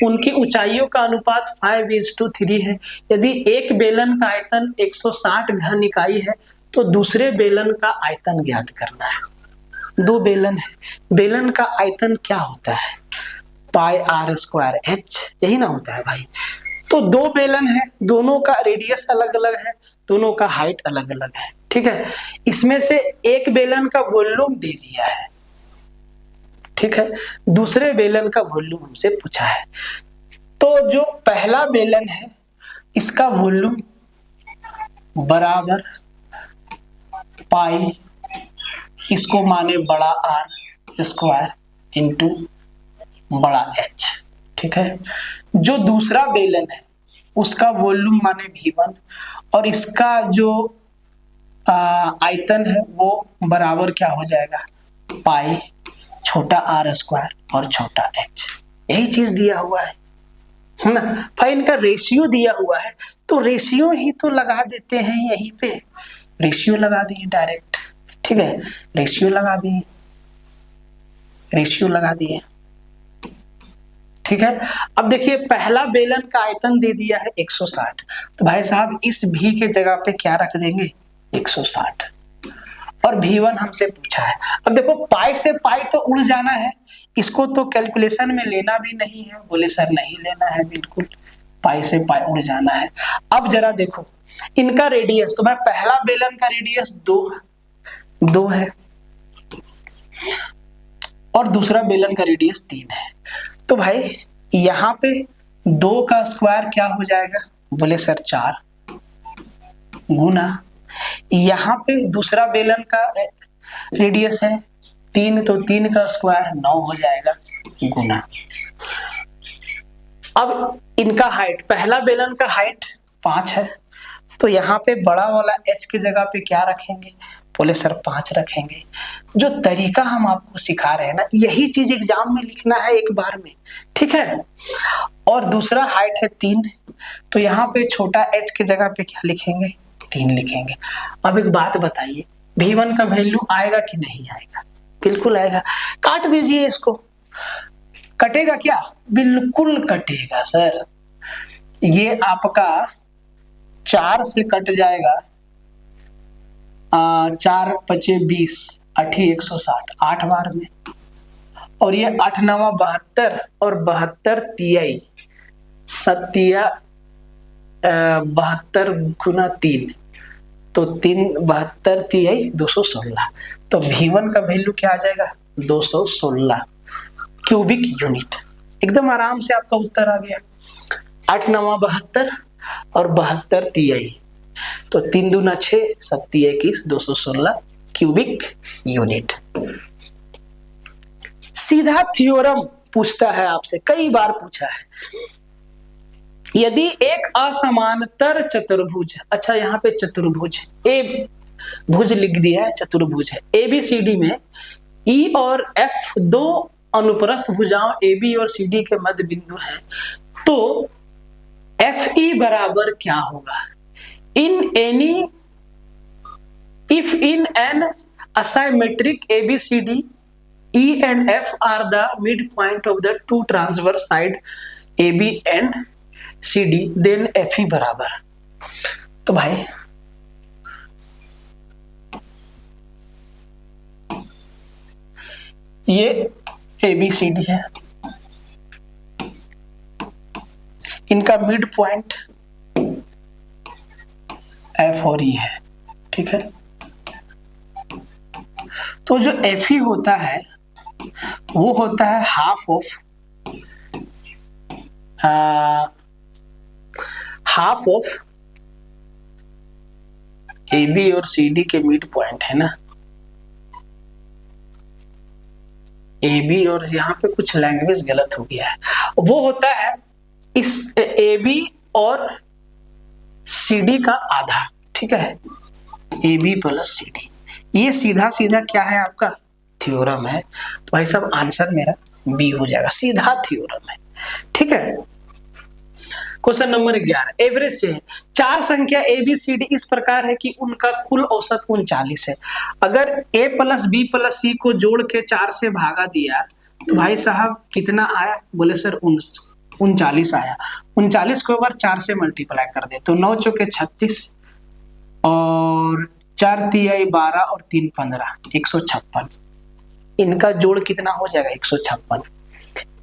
उनकी ऊंचाइयों का अनुपात 5:3 है। यदि एक बेलन का आयतन 160 घन इकाई है तो दूसरे बेलन का आयतन ज्ञात करना है। दो बेलन है, बेलन का आयतन क्या होता है? पाई आर स्क्वायर एच, यही ना होता है भाई। तो दो बेलन है, दोनों का रेडियस अलग अलग है, दोनों का हाइट अलग अलग है, ठीक है। इसमें से एक बेलन का वॉल्यूम दे दिया है, ठीक है, दूसरे बेलन का वॉल्यूम हमसे पूछा है। तो जो पहला बेलन है इसका वॉल्यूम बराबर पाई, इसको माने बड़ा R स्क्वायर इंटू बड़ा H, ठीक है। जो दूसरा बेलन है उसका वॉल्यूम माने V1 और इसका जो आयतन है वो बराबर क्या हो जाएगा, पाई छोटा R स्क्वायर और छोटा H। यही चीज दिया हुआ है ना। भाई इनका रेशियो दिया हुआ है तो रेशियो ही तो लगा देते हैं, यहीं पे रेशियो लगा दिए डायरेक्ट, ठीक है, रेशियो लगा दिए, रेशियो लगा दिए, ठीक है। अब देखिए पहला बेलन का आयतन दे दिया है 160, तो भाई साहब इस भी के जगह पे क्या रख देंगे 160 और V1 हमसे पूछा है। अब देखो पाई से पाई तो उड़ जाना है, इसको तो कैलकुलेशन में लेना भी नहीं है, बोले सर नहीं लेना है, बिल्कुल पाई से पाई उड़ जाना है। अब जरा देखो इनका रेडियस, तो भाई पहला बेलन का रेडियस 2 है और दूसरा बेलन का रेडियस 3 है। तो भाई यहाँ पे 2 का स्क्वायर क्या हो जाएगा, बोले सर 4 गुना यहाँ पे दूसरा बेलन का रेडियस है 3, तो 3 का स्क्वायर 9 हो जाएगा गुना। अब इनका हाइट, पहला बेलन का हाइट 5 है, तो यहाँ पे बड़ा वाला H की जगह पे क्या रखेंगे, बोले सर 5 रखेंगे। जो तरीका हम आपको सिखा रहे हैं ना, यही चीज एग्जाम में लिखना है एक बार में, ठीक है। और दूसरा हाइट है 3, तो यहाँ पे छोटा H की जगह पे क्या लिखेंगे, 3 लिखेंगे। अब एक बात बताइए, V1 का वैल्यू आएगा कि नहीं आएगा, बिल्कुल आएगा। काट दीजिए इसको, कटेगा क्या, बिल्कुल कटेगा सर। ये आपका 4 से कट जाएगा, 4 पचे 20, 8 160, 8 बार में, और ये 8 9 72 और 72 तिहाई 72 गुना 3, तो 3 72 तिहाई 216। तो V1 का वैल्यू क्या आ जाएगा, 216 क्यूबिक यूनिट। एकदम आराम से आपका उत्तर आ गया, 8 9 72 और 72 तिहाई, तो 3 दूना 6, 7 21, 216 क्यूबिक यूनिट। सीधा थ्योरम पूछता है आपसे, कई बार पूछा है। यदि एक असमांतर चतुर्भुज, अच्छा यहाँ पे चतुर्भुज ए भुज लिख दिया है, चतुर्भुज है, ABCD में E और F दो अनुप्रस्थ भुजाओं AB और CD के मध्य बिंदु हैं, तो FE बराबर क्या होगा, if in an asymmetric ABCD E and F are the midpoint of the two transverse side AB and CD, then FE बराबर। तो भाई ये ABCD है, इनका मिड पॉइंट F और E है, ठीक है। तो जो FE होता है वो होता है हाफ ऑफ AB और CD के मिड पॉइंट है ना, AB और यहाँ पे कुछ लैंग्वेज गलत हो गया है, वो होता है इस AB और CD का आधा, ठीक है, AB प्लस CD। ये सीधा सीधा क्या है आपका थ्योरम है, तो भाई साहब आंसर मेरा B हो जाएगा, सीधा थ्योरम है, ठीक है। क्वेश्चन नंबर 11, एवरेज है। 4 संख्या ABCD इस प्रकार है कि उनका कुल औसत 39 है। अगर A plus B plus C को जोड़ के 4 से भागा दिया तो भाई साहब कितना आया, बोले सर 39 आया। 39 को अगर 4 से मल्टीप्लाई कर दे तो 9 चौके 36 और 4 तिहाई 12 और 3 15, 156। इनका जोड़ कितना हो जाएगा 156।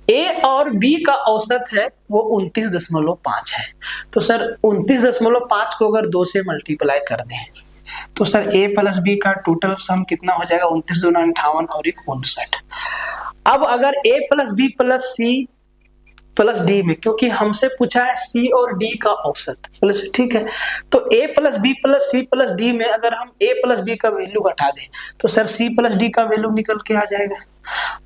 ए और बी का औसत है वो 29.5 है। तो सर 29.5 को अगर 2 से मल्टीप्लाई कर दें तो सर ए प्लस बी का टोटल सम कितना हो जाएगा, 29 दूना 58 और 1 59। अब अगर A plus B plus C plus D में, क्योंकि हमसे पूछा है सी और डी का औसत प्लस, ठीक है, तो A plus B plus C plus D में अगर हम ए प्लस बी का वैल्यू घटा दें तो सर सी प्लस डी का वैल्यू निकल के आ जाएगा।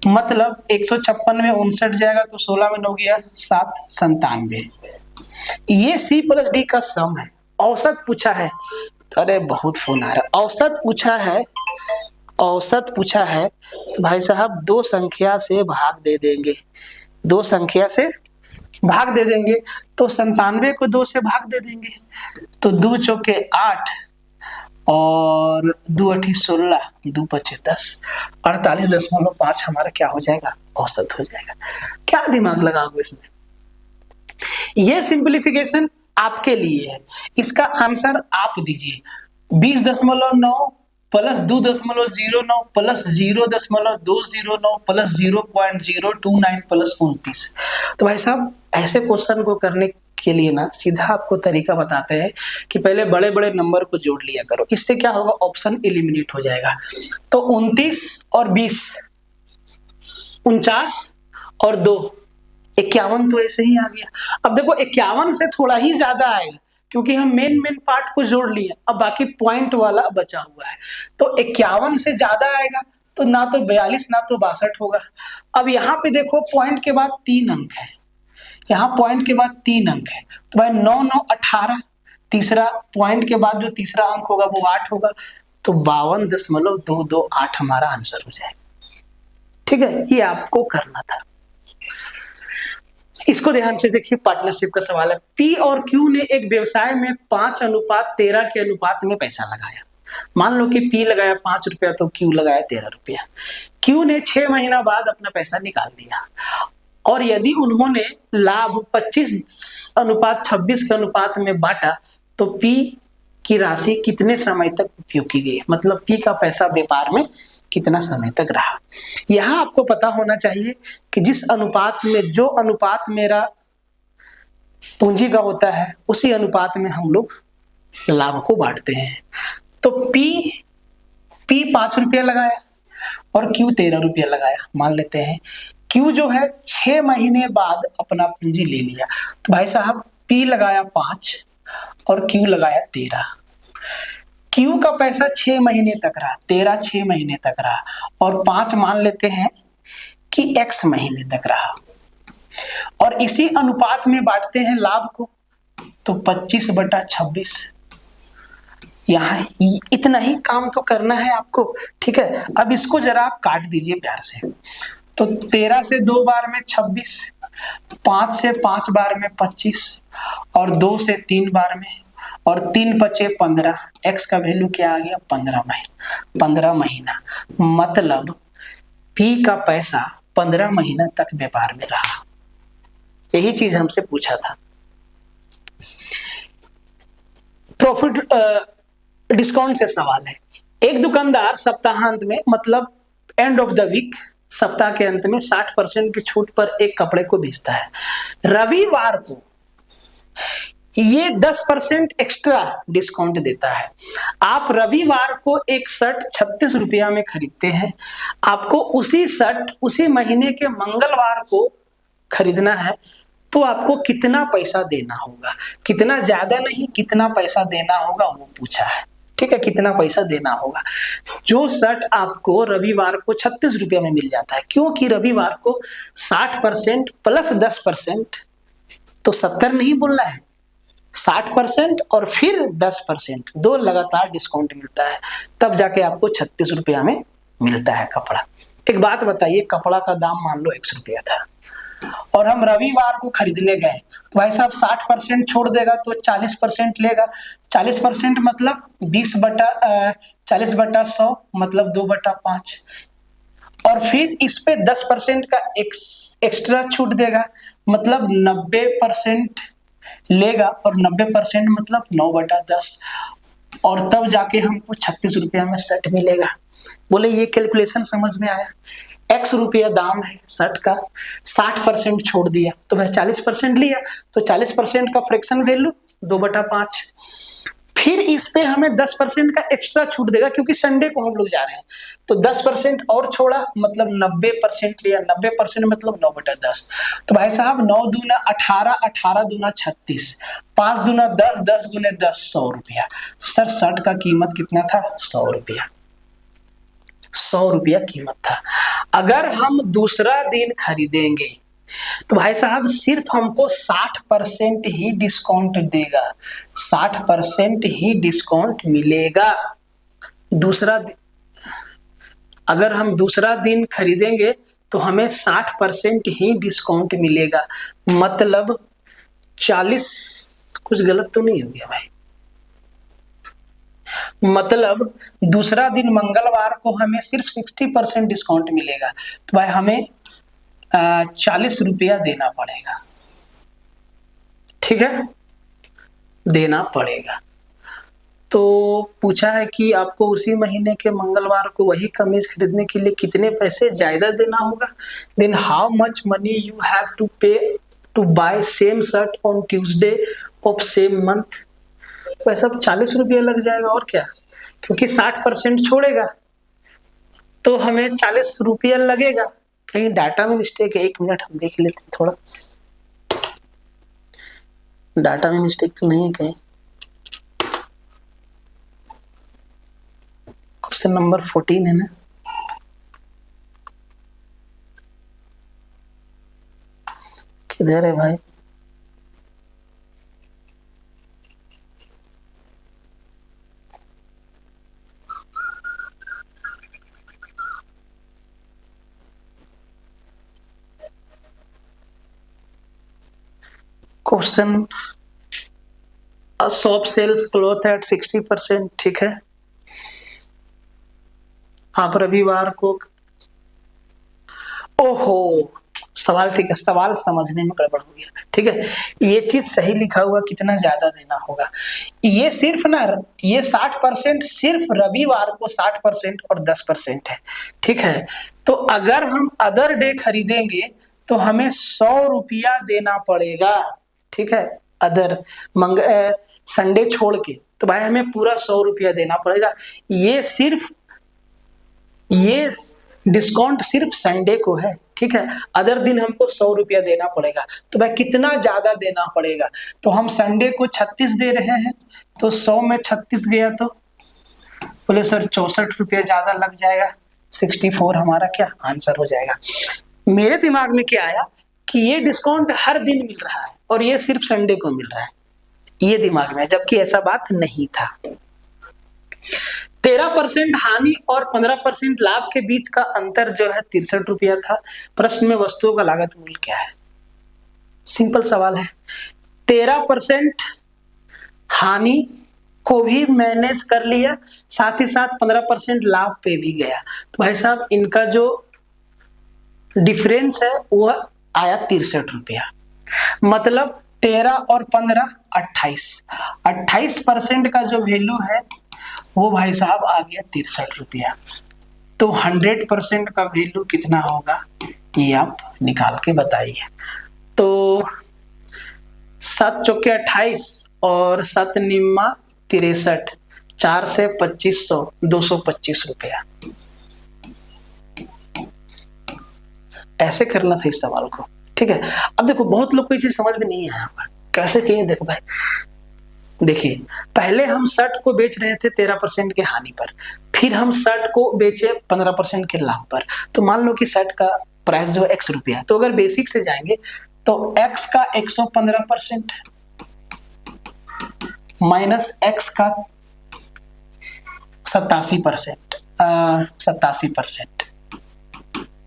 मतलब 156 में 59 जाएगा तो 16 में 9 गया 7 97। ये सी प्लस डी का सम है। औसत पूछा है, अरे बहुत फोन आ रहा है। औसत पूछा है, औसत पूछा है तो भाई साहब 2 संख्या से भाग दे देंगे, 2 संख्या से भाग दे देंगे तो 97 को 2 से भाग दे देंगे तो 2 चौके 8 और 2 अठी 16 2 पचे 10 48.5 हमारा क्या हो जाएगा, औसत हो जाएगा। क्या दिमाग लगाओगे इसमें, ये सिंपलीफिकेशन आपके लिए है, इसका आंसर आप दीजिए 20.9 प्लस 2.09 प्लस 0.209 प्लस 0.029 प्लस 29। तो भाई साहब ऐसे क्वेश्चन को करने के लिए ना सीधा आपको तरीका बताते हैं कि पहले बड़े बड़े नंबर को जोड़ लिया करो, इससे क्या होगा, ऑप्शन एलिमिनेट हो जाएगा। तो 29 और 20 49 और 2 51 तो ऐसे ही आ गया। अब देखो 51 से थोड़ा ही ज्यादा आएगा क्योंकि हम मेन पार्ट को जोड़ लिए, अब बाकी पॉइंट वाला बचा हुआ है। तो 51 से ज्यादा आएगा तो ना तो 42 ना तो 62 होगा। अब यहाँ पे देखो पॉइंट के बाद 3 अंक है, यहाँ पॉइंट के बाद 3 अंक है तो भाई 9 9 18, तीसरा पॉइंट के बाद जो तीसरा अंक होगा वो 8 होगा तो 52.228 हमारा आंसर हो जाएगा। ठीक है, ये आपको करना था। इसको ध्यान से देखिए, पार्टनरशिप का सवाल है। पी और क्यू ने एक व्यवसाय में 5:13 के अनुपात में पैसा लगाया। मान लो कि पी लगाया 5 रुपया तो क्यू लगाया 13 रुपया। क्यू ने 6 महीना बाद अपना पैसा निकाल लिया और यदि उन्होंने लाभ 25:26 के अनुपात में बांटा तो पी की राशि कितने समय तक उपयोग की गई, मतलब पी का पैसा व्यापार में कितना समय तक रहा। यहां आपको पता होना चाहिए कि जिस अनुपात में, जो अनुपात मेरा पूंजी का होता है उसी अनुपात में हम लोग लाभ को बांटते हैं। तो पी 5 रुपया लगाया और क्यू 13 रुपया लगाया, मान लेते हैं। क्यू जो है 6 महीने बाद अपना पूंजी ले लिया तो भाई साहब पी लगाया 5 और क्यू लगाया 13। क्यू का पैसा 6 महीने तक रहा, 13 6 महीने तक रहा और 5 मान लेते हैं कि x महीने तक रहा और इसी अनुपात में बांटते हैं लाभ को तो 25/26। यहाँ इतना ही काम तो करना है आपको। ठीक है, अब इसको जरा आप काट दीजिए प्यार से। तो 13 से 2 बार में 26, 5 से 5 बार में 25 और 2 से 3 बार में और 3 बचे 15। x का वैल्यू क्या आ गया, 15 महीना। 15 महीना मतलब P का पैसा 15 महीना तक व्यापार में रहा। यही चीज हमसे पूछा था। प्रॉफिट डिस्काउंट से सवाल है। एक दुकानदार सप्ताहांत में, मतलब एंड ऑफ द वीक, सप्ताह के अंत में 60% की छूट पर एक कपड़े को बेचता है। रविवार को ये 10% एक्स्ट्रा डिस्काउंट देता है। आप रविवार को एक शर्ट 36 रुपया में खरीदते हैं, आपको उसी शर्ट उसी महीने के मंगलवार को खरीदना है तो आपको कितना पैसा देना होगा, कितना ज्यादा नहीं कितना पैसा देना होगा वो पूछा है। ठीक है, कितना पैसा देना होगा। जो शर्ट आपको रविवार को 36 रुपया में मिल जाता है, क्योंकि रविवार को 60% प्लस 10%, तो 70 नहीं बोलना है, 60% और फिर 10%, 2 लगातार डिस्काउंट मिलता है, तब जाके आपको 36 रुपया में मिलता है कपड़ा। एक बात बताइए, कपड़ा का दाम मान लो 100 रुपया था और हम रविवार को खरीदने गए तो भाई साहब 60% छोड़ देगा तो 40% लेगा। 40% मतलब 40/100 मतलब 2/5 और फिर इस पे 10% का एक्स्ट्रा छूट देगा मतलब 90% लेगा और 90% मतलब 9/10 और तब जाके हमको 36 रुपया में शर्ट मिलेगा। बोले ये कैलकुलेशन समझ में आया? x रुपया दाम है शर्ट का, 60% छोड़ दिया तो वह 40% लिया, तो 40% का फ्रैक्शन वैल्यू 2/5। फिर इस पे हमें 10% का एक्स्ट्रा छूट देगा क्योंकि संडे को हम लोग जा रहे हैं, तो 10% और छोड़ा मतलब 90% लिया, 90% मतलब 9/10। तो भाई साहब 9 दूना 18, 18 दूना 36, 5 दूना 10, 10 दूने 10, 100 रुपया। तो सर शर्ट का कीमत कितना था? 100 रुपया, 100 रुपया कीमत था। अगर हम दूसरा दिन खरीदेंगे तो भाई साहब सिर्फ हमको 60% ही डिस्काउंट देगा, 60% ही डिस्काउंट मिलेगा। अगर हम दूसरा दिन खरीदेंगे तो हमें 60% ही डिस्काउंट मिलेगा, मतलब 40, कुछ गलत तो नहीं हो गया भाई, मतलब दूसरा दिन मंगलवार को हमें सिर्फ 60% डिस्काउंट मिलेगा, तो भाई हमें 40 रुपया देना पड़ेगा, ठीक है, देना पड़ेगा। तो पूछा है कि आपको उसी महीने के मंगलवार को वही कमीज खरीदने के लिए कितने पैसे ज्यादा देना होगा। Then how much money you have to pay to buy same shirt on Tuesday of same month. वैसा 40 रुपया लग जाएगा और क्या, क्योंकि 60% छोड़ेगा तो हमें 40 रुपया लगेगा। कहीं डाटा में मिस्टेक है, 1 मिनट हम देख लेते हैं, थोड़ा डाटा में मिस्टेक तो नहीं है कहीं। क्वेश्चन नंबर 14 है ना, किधर है भाई? Question, shop sells cloth at 60%, ठीक है। आप रविवार को, ओहो सवाल ठीक है, सवाल समझने में गड़बड़ हो गया, ठीक है। ये चीज सही लिखा हुआ कितना ज्यादा देना होगा, ये सिर्फ ना, ये 60% सिर्फ रविवार को 60% और 10% है, ठीक है। तो अगर हम अदर डे खरीदेंगे तो हमें 100 रुपया देना पड़ेगा, ठीक है, अदर संडे छोड़ के, तो भाई हमें पूरा 100 रुपया देना पड़ेगा। ये डिस्काउंट सिर्फ संडे को है, ठीक है, अदर दिन हमको 100 रुपया देना पड़ेगा। तो भाई कितना ज्यादा देना पड़ेगा, तो हम संडे को 36 दे रहे हैं, तो 100 में 36 गया तो बोले सर 64 रुपया ज्यादा लग जाएगा, 64 हमारा क्या आंसर हो जाएगा। मेरे दिमाग में क्या आया कि ये डिस्काउंट हर दिन मिल रहा है और ये सिर्फ संडे को मिल रहा है, ये दिमाग में, जबकि ऐसा बात नहीं था। 13% हानि और 15% लाभ के बीच का अंतर जो है 63 रुपया था। प्रश्न में वस्तुओं का लागत मूल्य क्या है? सिंपल सवाल है। 13% हानि को भी मैनेज कर लिया, साथ ही साथ 15% लाभ पे भी गया, तो भाई साहब इनका जो डिफरेंस है वो आया 63 रुपया, मतलब 13 और 15 28, 28% का जो वैल्यू है वो भाई साहब आ गया 63 रुपया। तो 100% का वैल्यू कितना होगा ये आप निकाल के बताइए। तो 7 चौके 28 और 7 निम्मा 63, 4 से 2500, 225 रुपया। ऐसे करना था इस सवाल को, ठीक है। अब देखो बहुत लोग को ये चीज समझ में नहीं आया, कैसे किए, देखो भाई, देखिए पहले हम शर्ट को बेच रहे थे 13% के हानि पर, फिर हम शर्ट को बेचे 15% के लाभ पर। तो मान लो कि शर्ट का प्राइस जो है x रुपया है, तो अगर बेसिक से जाएंगे तो x का 115% माइनस x का 87%, 87%,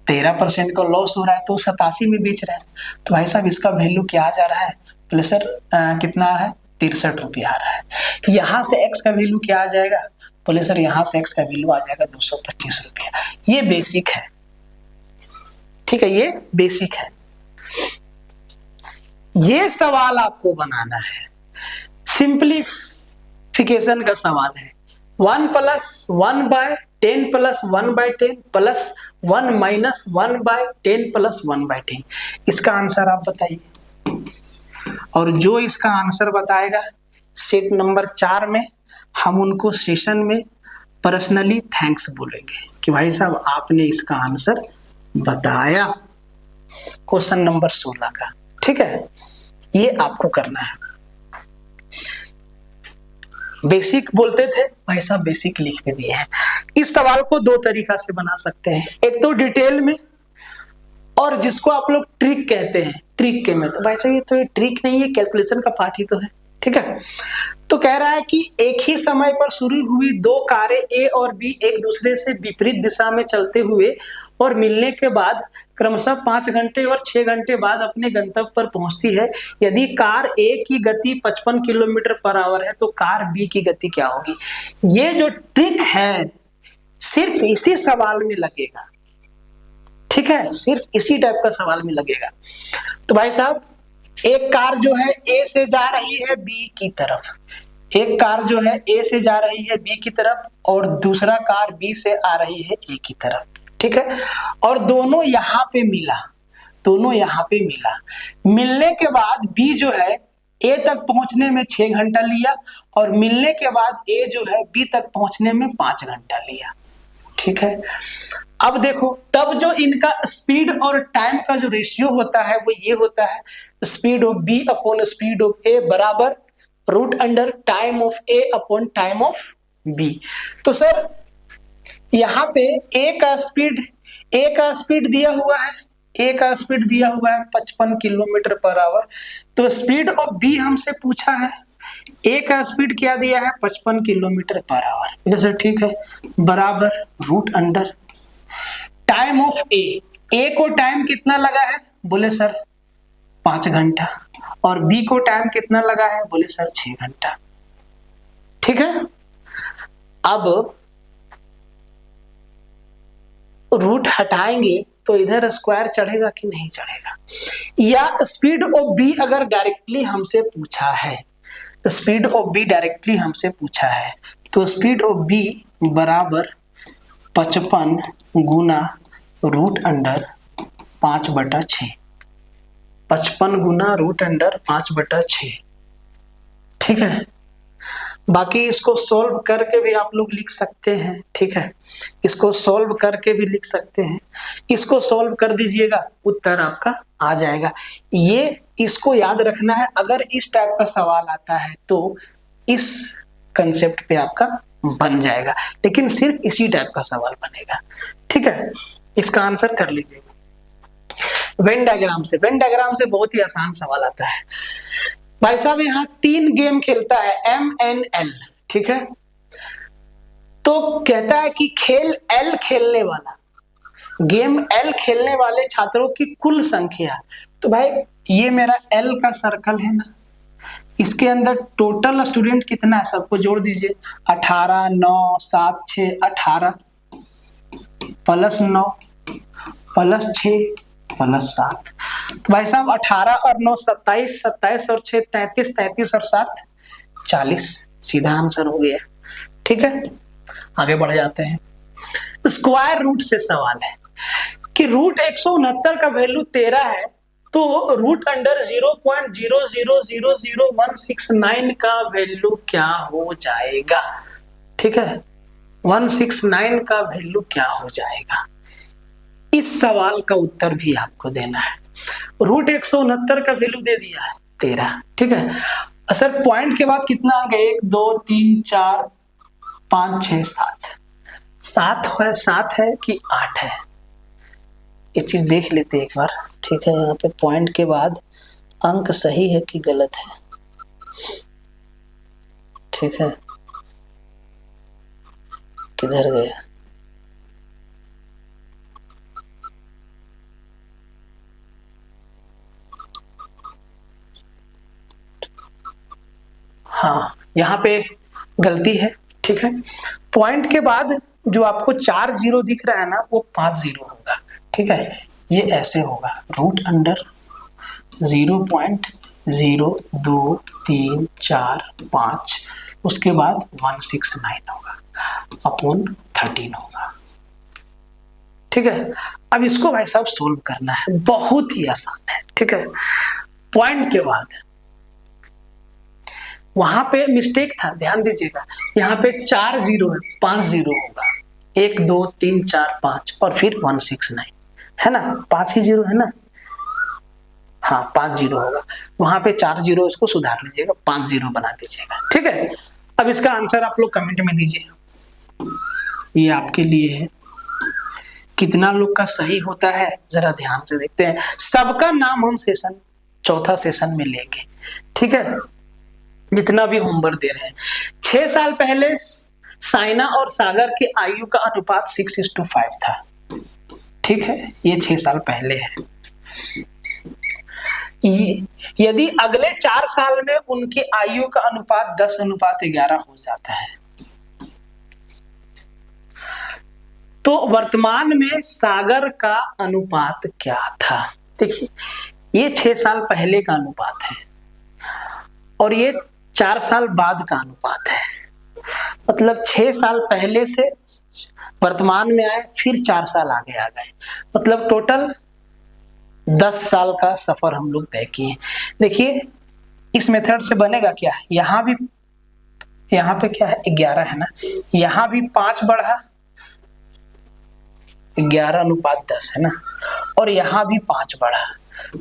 13% का लॉस हो रहा है तो 87 में बेच रहा है, तो भाई साहब इसका वैल्यू क्या आ जा रहा है, बोले सर कितना आ रहा है, 63 रुपया आ रहा है। यहां से x का वैल्यू क्या आ जाएगा, बोले सर यहां से x का वैल्यू आ जाएगा 225 रुपया। ये बेसिक है, ठीक है, ये बेसिक है। ये सवाल आपको बनाना है, सिंप्लीफिकेशन का सवाल है। 1 + 1/10 10 प्लस 1/10 प्लस 1 माइनस 1/10 प्लस 1/10। इसका आंसर आप बताइए। और जो इसका आंसर बताएगा सेट नंबर 4 में हम उनको सेशन में पर्सनली थैंक्स बोलेंगे कि भाई साहब आपने इसका आंसर बताया, क्वेश्चन नंबर 16 का। ठीक है, ये आपको करना है। बेसिक बोलते थे, भाई साहब बेसिक लिख के दिए हैं। इस सवाल को दो तरीका से बना सकते हैं, एक तो डिटेल में और जिसको आप लोग ट्रिक कहते हैं, ट्रिक के में। तो भाई साहब ये तो ट्रिक नहीं है, कैलकुलेशन का पार्ट ही तो है। ठीक है, तो कह रहा है कि एक ही समय पर शुरू हुई दो कारें ए और बी एक दूसरे से विपरीत दिशा में चलते हुए और मिलने के बाद क्रमशः 5 घंटे और 6 घंटे बाद अपने गंतव्य पर पहुंचती है। यदि कार ए की गति 55 किलोमीटर पर आवर है तो कार बी की गति क्या होगी। ये जो ट्रिक है सिर्फ इसी सवाल में लगेगा। ठीक है, सिर्फ इसी टाइप का सवाल में लगेगा। तो भाई साहब एक कार जो है ए से जा रही है बी की तरफ, एक कार जो है ए से जा रही है बी की तरफ और दूसरा कार बी से आ रही है ए की तरफ। ठीक है, और दोनों यहाँ पे मिला, दोनों यहाँ पे मिला। मिलने के बाद बी जो है ए तक पहुंचने में 6 घंटा लिया और मिलने के बाद ए जो है बी तक पहुंचने में 5 घंटा लिया। ठीक है, अब देखो तब जो इनका स्पीड और टाइम का जो रेशियो होता है वो ये होता है, speed of B upon speed of A बराबर root under time of A upon time of B. तो सर यहाँ पे ए का स्पीड दिया हुआ है, ए का स्पीड दिया हुआ है 55 किलोमीटर पर आवर। तो स्पीड ऑफ बी हमसे पूछा है, ए का स्पीड क्या दिया है 55 किलोमीटर पर आवर। जैसे ठीक है, बराबर रूट अंडर टाइम ऑफ ए को टाइम कितना लगा है, बोले सर 5 घंटा, और बी को टाइम कितना लगा है, बोले सर 6 घंटा। ठीक है, अब रूट हटाएंगे तो इधर स्क्वायर चढ़ेगा कि नहीं चढ़ेगा। या स्पीड ऑफ बी अगर डायरेक्टली हमसे पूछा है, स्पीड ऑफ बी डायरेक्टली हमसे पूछा है, तो स्पीड ऑफ बी बराबर 55 गुना रूट अंडर 5/6, 55 गुना रूट अंडर 5/6। ठीक है, बाकी इसको सॉल्व करके भी आप लोग लिख सकते हैं। ठीक है, इसको सॉल्व करके भी लिख सकते हैं, इसको सॉल्व कर दीजिएगा उत्तर आपका आ जाएगा। ये इसको याद रखना है, अगर इस टाइप का सवाल आता है तो इस कंसेप्ट पे आपका बन जाएगा, लेकिन सिर्फ इसी टाइप का सवाल बनेगा। ठीक है, इसका आंसर कर लीजिएगा वेन डायग्राम से। वेन डायग्राम से बहुत ही आसान सवाल आता है भाई साहब। यहाँ 3 गेम खेलता है MNL। ठीक है, तो कहता है कि खेल L खेलने वाला, गेम L खेलने वाले छात्रों की कुल संख्या। तो भाई ये मेरा L का सर्कल है ना, इसके अंदर टोटल स्टूडेंट कितना है सबको जोड़ दीजिए। 18 9 7 6 18 प्लस 9 प्लस 6 प्लस 7। तो भाई साहब 18 और 9 27, 27 और 6 33, 33 और 7 40। सीधा आंसर हो गया। ठीक है, आगे बढ़ जाते हैं। स्क्वायर रूट से सवाल है कि रूट 169 का वैल्यू 13 है, तो रूट अंडर 0.0000169 का वैल्यू क्या हो जाएगा। ठीक है, 169 का वैल्यू क्या हो जाएगा, इस सवाल का उत्तर भी आपको देना है। रूट 169 का वैल्यू दे दिया है 13। ठीक है, सर पॉइंट के बाद कितना आ गया, 1 2 3 4 5 6 7 7 है कि 8 है, ये चीज देख लेते हैं एक बार। ठीक है, यहाँ पे पॉइंट के बाद अंक सही है कि गलत है। ठीक है, किधर गया, हाँ यहाँ पे गलती है। ठीक है, पॉइंट के बाद जो आपको 4 0 दिख रहा है ना, वो 5 0 होगा। ठीक है, ये ऐसे होगा, रूट अंडर 0.0234 5 उसके बाद 169 होगा अपॉन 13 होगा। ठीक है, अब इसको भाई साहब सोल्व करना है, बहुत ही आसान है। ठीक है, पॉइंट के बाद वहां पे मिस्टेक था, ध्यान दीजिएगा, यहाँ पे 4 जीरो है, 5 जीरो होगा, 1 2 3 4 5 और फिर 169 है ना, 5 ही जीरो है ना, हाँ 5 जीरो होगा, वहां पे 4 जीरो, इसको सुधार लीजिएगा, 5 जीरो बना दीजिएगा। ठीक है, अब इसका आंसर आप लोग कमेंट में दीजिए, ये आपके लिए है। कितना लोग का सही होता है जरा ध्यान से देखते हैं। सबका नाम हम सेशन चौथा सेशन में लेंगे। ठीक है, जितना भी होमवर्क दे रहे हैं। 6 साल पहले साइना और सागर की आयु का अनुपात 6:5 था। ठीक है, ये 6 साल पहले है। यदि अगले 4 साल में उनकी आयु का अनुपात 10:11 हो जाता है, तो वर्तमान में सागर का अनुपात क्या था? देखिए, ये 6 साल पहले का अनुपात है और ये 4 साल बाद का अनुपात है। मतलब 6 साल पहले से वर्तमान में आए, फिर 4 साल आगे आ गए, मतलब टोटल 10 साल का सफर हम लोग तय किए। देखिए, इस मेथड से बनेगा क्या, यहाँ भी, यहाँ पे क्या है 11 है ना, यहाँ भी 5 बढ़ा, 11:10 है ना, और यहाँ भी 5 बढ़ा,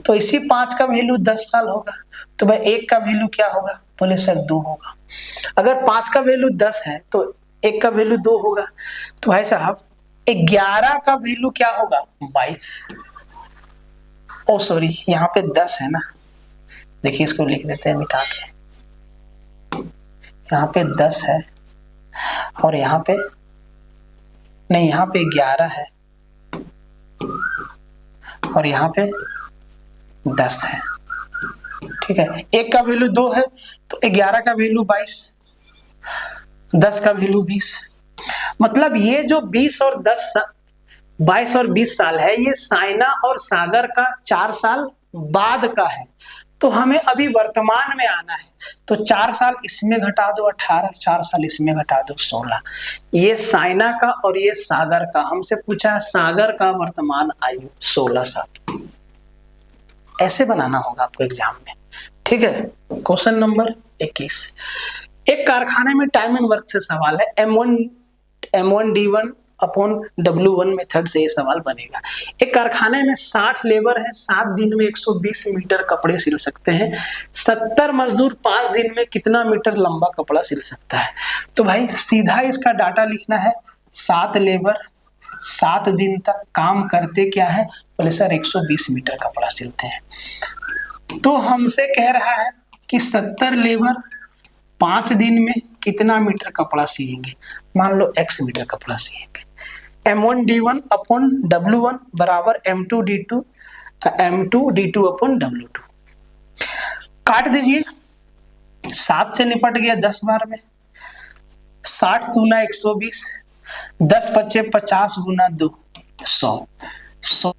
तो इसी 5 का वैल्यू 10 साल होगा। तो भाई 1 का वैल्यू क्या होगा? बोले सर 2 होगा। अगर 5 का वैल्यू 10 है तो 1 का वैल्यू 2 होगा। तो भाई साहब 11 का वैल्यू क्या होगा? 22। ओ सॉरी, यहाँ पे 10 है ना, देखिए इसको लिख देते हैं मिटा के, यहाँ पे 10 है और यहाँ पे नहीं, यहाँ पे 11 है और यहाँ पे 10 है। ठीक है, 1 का वैल्यू 2 है तो 11 का वैल्यू 22, 10 का वैल्यू 20। मतलब ये जो 20 और 10, 22 और 20 साल है, ये साइना और सागर का 4 साल बाद का है। तो हमें अभी वर्तमान में आना है, तो 4 साल इसमें घटा दो 18, 4 साल इसमें घटा दो 16। ये साइना का और ये सागर का, हमसे पूछा है सागर का वर्तमान आयु 16 साल। ऐसे बनाना होगा आपको एग्जाम में। ठीक है, क्वेश्चन नंबर 21, एक कारखाने में टाइम एंड वर्क से सवाल है। M1D1 अपॉन W1 मेथड से ये सवाल बनेगा। एक कारखाने में 60 लेबर है, 7 दिन में 120 मीटर कपड़े सिल सकते हैं। 70 मजदूर 5 दिन में कितना मीटर लंबा कपड़ा सिल सकता है? तो भाई सीधा इसका डाटा लिखना है। 7 लेबर 7 दिन तक काम करते क्या है? बोले सर 120 मीटर कपड़ा सिलते हैं। तो हमसे कह रहा है कि 70 लेबर 5 दिन में कितना मीटर कपड़ा सिएंगे? मान लो X मीटर कपड़ा सिएंगे। M1D1 अपॉन W1 बराबर M2D2 अपॉन W2। काट दीजिए, 7 से निपट गया 10 बार में, 60 दूना 120, 10 पच्चे 50 गुना 2 100, 100